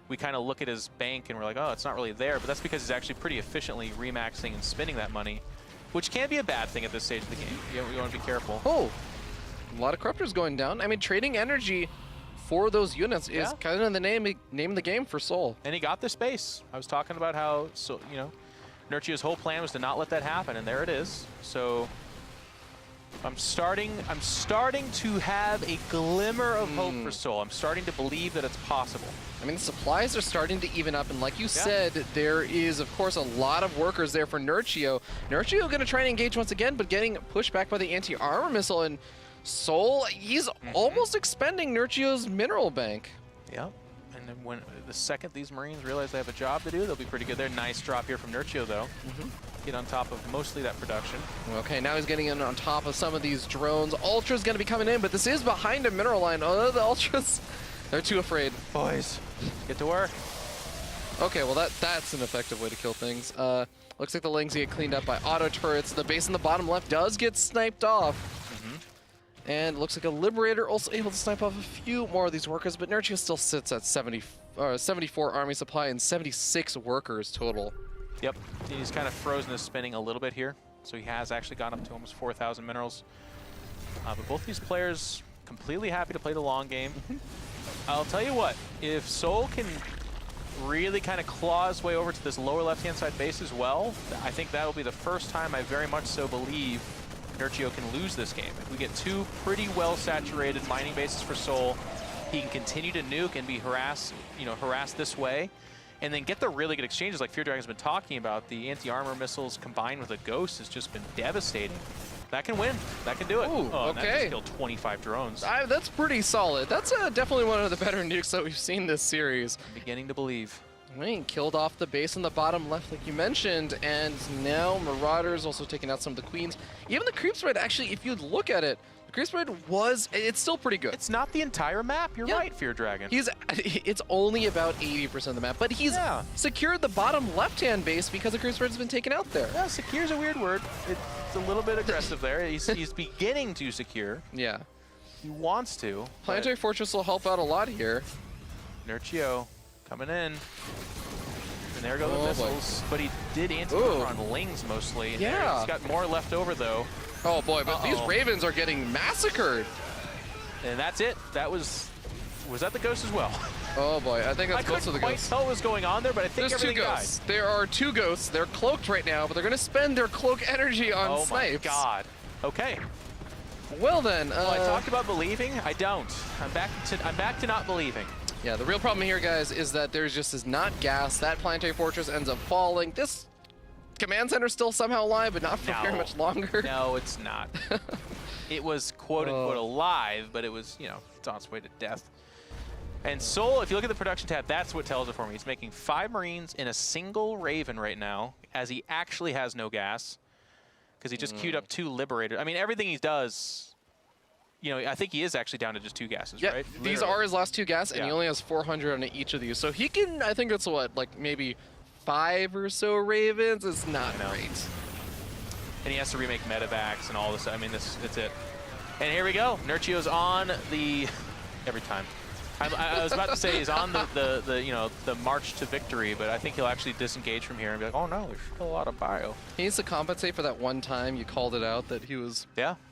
we kind of look at his bank and we're like, oh, it's not really there. But that's because he's actually pretty efficiently remaxing and spending that money, which can be a bad thing at this stage of the game. You want to be careful. Oh. A lot of corruptors going down. I mean, trading energy for those units is kind of the name of the game for souL. And he got the space. I was talking about how, Nerchio's whole plan was to not let that happen, and there it is. So I'm starting to have a glimmer of hope for souL. I'm starting to believe that it's possible. I mean, the supplies are starting to even up, and like you said, there is, of course, a lot of workers there for Nerchio. Nerchio going to try and engage once again, but getting pushed back by the anti-armor missile, and souL, he's almost expending Nerchio's mineral bank. Yep. And then when the second these Marines realize they have a job to do, they'll be pretty good there. Nice drop here from Nerchio, though. Get on top of mostly that production. Okay, now he's getting in on top of some of these drones. Ultra's going to be coming in, but this is behind a mineral line. Oh, the Ultras, they're too afraid. Boys, get to work. Okay, well, that's an effective way to kill things. Looks like the Lings get cleaned up by auto turrets. The base in the bottom left does get sniped off. And looks like a Liberator also able to snipe off a few more of these workers, but Nerchio still sits at 74 army supply and 76 workers total. Yep, he's kind of frozen his spending a little bit here, so he has actually gone up to almost 4,000 minerals. But both these players completely happy to play the long game. I'll tell you what, if souL can really kind of claw his way over to this lower left-hand side base as well, I think that'll be the first time I very much so believe Nerchio can lose this game. If we get two pretty well-saturated mining bases for souL, he can continue to nuke and be harassed this way, and then get the really good exchanges like Fear Dragon's been talking about. The anti-armor missiles combined with a ghost has just been devastating. That can win. That can do it. Ooh, oh, okay. And that just killed 25 drones. That's pretty solid. That's definitely one of the better nukes that we've seen this series. I'm beginning to believe. I mean, killed off the base on the bottom left, like you mentioned, and now Marauders also taking out some of the queens. Even the creep spread, actually, if you look at it, Grease Spread it's still pretty good. It's not the entire map. You're right, Fear Dragon. It's only about 80% of the map, but he's secured the bottom left-hand base because the Grease Spread's been taken out there. Yeah, secure's a weird word. It's a little bit aggressive there. He's beginning to secure. Yeah. He wants to. Planetary Fortress will help out a lot here. Nerchio coming in. And there go the missiles. Boy. But he did anti-armor on Lings mostly. Yeah. He's got more left over, though. Oh, boy, but these Ravens are getting massacred. And that's it. That was that the Ghost as well? Oh, boy. I think that's Ghost of the Ghost. I couldn't quite tell what was going on there, but I think There's two Ghosts. There are 2 Ghosts. They're cloaked right now, but they're going to spend their cloak energy on snipes. Oh, my God. Okay. Well, then. Well, I talked about believing. I don't. I'm back to not believing. Yeah, the real problem here, guys, is that there's just is not gas. That Planetary Fortress ends up falling. This command center's still somehow alive, but not for very much longer. No, it's not. It was quote-unquote alive, but it was, it's on its way to death. And souL, if you look at the production tab, that's what tells it for me. He's making 5 Marines in a single Raven right now, as he actually has no gas, because he just queued up 2 Liberators. I mean, everything he does... I think he is actually down to just 2 gases, right? Yeah, these are his last 2 gas, and he only has 400 on each of these. So he can, I think it's what, like maybe 5 or so Ravens? It's not great. And he has to remake medevacs and all this. I mean, it's it. And here we go. Nerchio's on the... Every time. I was about to say he's on the march to victory, but I think he'll actually disengage from here and be like, oh no, there's still a lot of bio. He needs to compensate for that one time you called it out that he was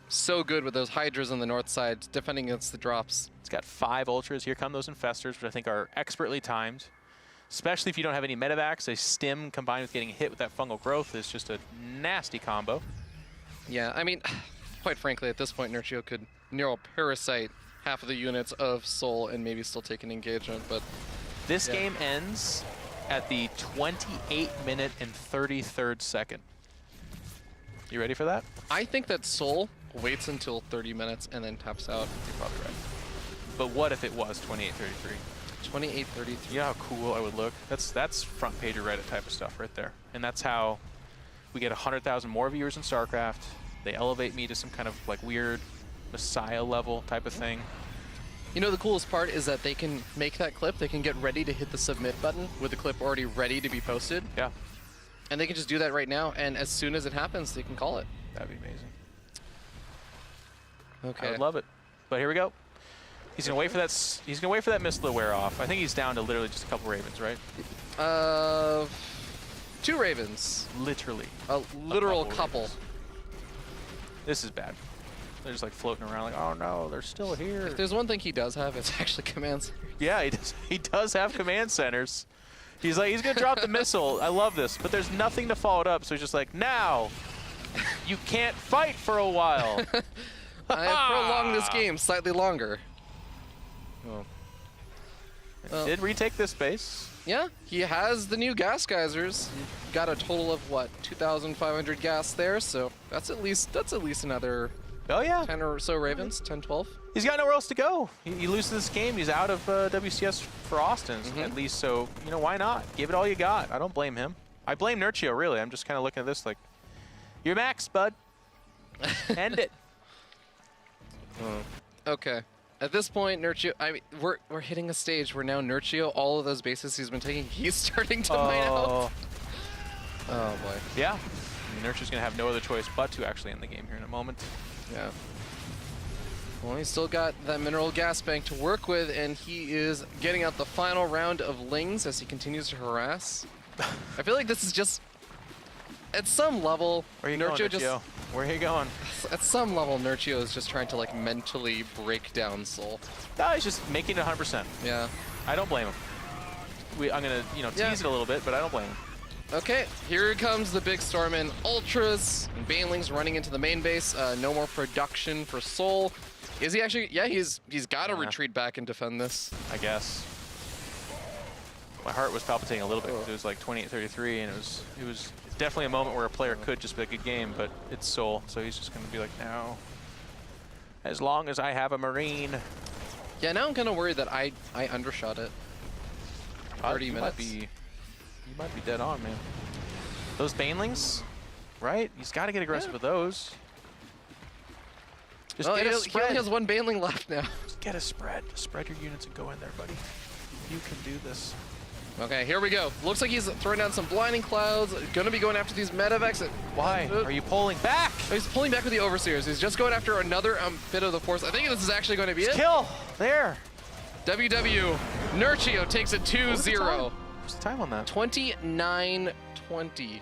so good with those Hydras on the north side defending against the drops. It's got 5 Ultras. Here come those Infestors, which I think are expertly timed. Especially if you don't have any medevacs. A stim combined with getting hit with that fungal growth is just a nasty combo. Yeah, I mean, quite frankly, at this point, Nerchio could Neuroparasite half of the units of souL and maybe still take an engagement, but... This game ends at the 28-minute and 33rd second. You ready for that? I think that souL waits until 30 minutes and then taps out. You're probably right. But what if it was 28:33? 28:33. Yeah, how cool I would look. That's front page of Reddit type of stuff right there. And that's how we get 100,000 more viewers in StarCraft. They elevate me to some kind of like weird Messiah level type of thing. You know, the coolest part is that they can make that clip. They can get ready to hit the submit button with the clip already ready to be posted. Yeah. And they can just do that right now. And as soon as it happens, they can call it. That'd be amazing. Okay. I would love it. But here we go. He's gonna wait for that. He's gonna wait for that missile to wear off. I think he's down to literally just a couple Ravens, right? 2 Ravens. Literally. A literal couple. This is bad. They're just like floating around like, oh no, they're still here. If there's one thing he does have, it's actually commands. Yeah, he does have command centers. He's like, he's gonna drop the missile. I love this, but there's nothing to follow it up, so he's just like, now, you can't fight for a while. I have prolonged this game slightly longer. Well, did retake this base. Yeah, he has the new gas geysers. He got a total of what, 2,500 gas there, so that's at least another 10 or so Ravens, 10, 12. He's got nowhere else to go. He loses this game. He's out of WCS for Austin, at least. So, why not? Give it all you got. I don't blame him. I blame Nerchio, really. I'm just kind of looking at this like, you're maxed, bud. End it. Okay. At this point, Nerchio, I mean, we're hitting a stage where now Nerchio, all of those bases he's been taking, he's starting to mine out. Oh, boy. Yeah. I mean, Nerchio's going to have no other choice but to actually end the game here in a moment. Yeah. Well, he's still got that mineral gas bank to work with, and he is getting out the final round of Lings as he continues to harass. I feel like this is just, at some level, Where are you going, Nerchio? Where are you going? At some level, Nerchio is just trying to like mentally break down souL. No, he's just making it 100%. Yeah. I don't blame him. I'm gonna, tease it a little bit, but I don't blame him. Okay, here comes the big storm in. Ultras and Banelings running into the main base. No more production for souL. Is he actually? Yeah, he's got to retreat back and defend this. I guess. My heart was palpitating a little bit because it was like 28-33, and it was definitely a moment where a player could just pick a game, but it's souL, so he's just going to be like, no. As long as I have a Marine. Yeah, now I'm kind of worried that I undershot it. 30 minutes. You might be dead on, man. Those Banelings, right? He's got to get aggressive with those. Just Oh, get a he spread. only has one baneling left now. Just get a spread. Just spread your units and go in there, buddy. You can do this. Okay, here we go. Looks like he's throwing down some blinding clouds. Gonna be going after these medevacs. Why are you pulling back? He's pulling back with the overseers. He's just going after another bit of the force. I think this is actually going to be it. Kill there. WW. Nerchio takes it 2-0. What's the time on that? 29-20.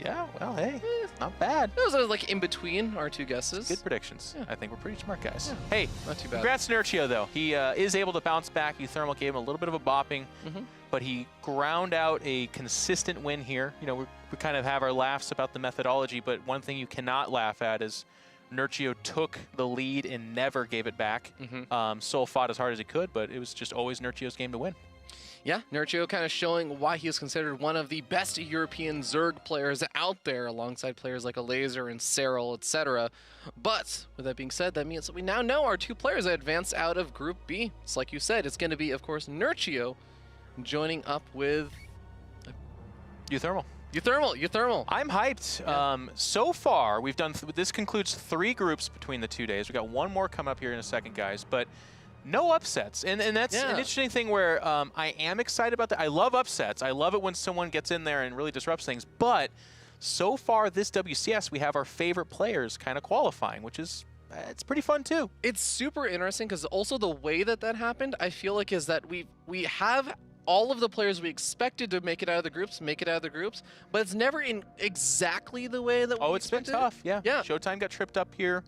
Yeah, well, hey, not bad. Those are like in between our two guesses. Good predictions. Yeah. I think we're pretty smart guys. Yeah. Hey, Not too bad. congrats to Nerchio, though. He is able to bounce back. Thermal gave him a little bit of a bopping, but he ground out a consistent win here. You know, we kind of have our laughs about the methodology, but one thing you cannot laugh at is Nerchio took the lead and never gave it back. souL fought as hard as he could, but it was just always Nerchio's game to win. Yeah, Nerchio kind of showing why he is considered one of the best European Zerg players out there, alongside players like Laser and souL, etc. But with that being said, that means that we now know our two players that advanced out of Group B. It's like you said, it's going to be, of course, Nerchio joining up with Thermal. Thermal. I'm hyped. Yeah. So far, we've done, this concludes 3 groups between the 2 days. We've got one more coming up here in a second, guys, but no upsets. And that's an interesting thing where I am excited about that. I love upsets. I love it when someone gets in there and really disrupts things. But so far this WCS, we have our favorite players kind of qualifying, which is, it's pretty fun too. It's super interesting because also the way that happened, I feel like, is that we have all of the players we expected to make it out of the groups, but it's never in exactly the way that we expected. It's been tough, yeah. Yeah. Showtime got tripped up here.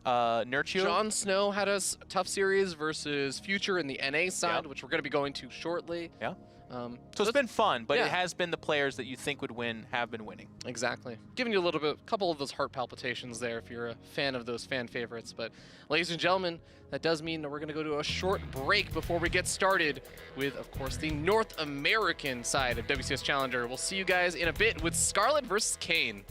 Nerchio. Jon Snow had a tough series versus Future in the NA side, which we're going to be going to shortly. Yeah. So it's been fun, but yeah. it has been the players that you think would win have been winning. Exactly. Giving you a couple of those heart palpitations there if you're a fan of those fan favorites. But ladies and gentlemen, that does mean that we're going to go to a short break before we get started with, of course, the North American side of WCS Challenger. We'll see you guys in a bit with Scarlet versus Kane.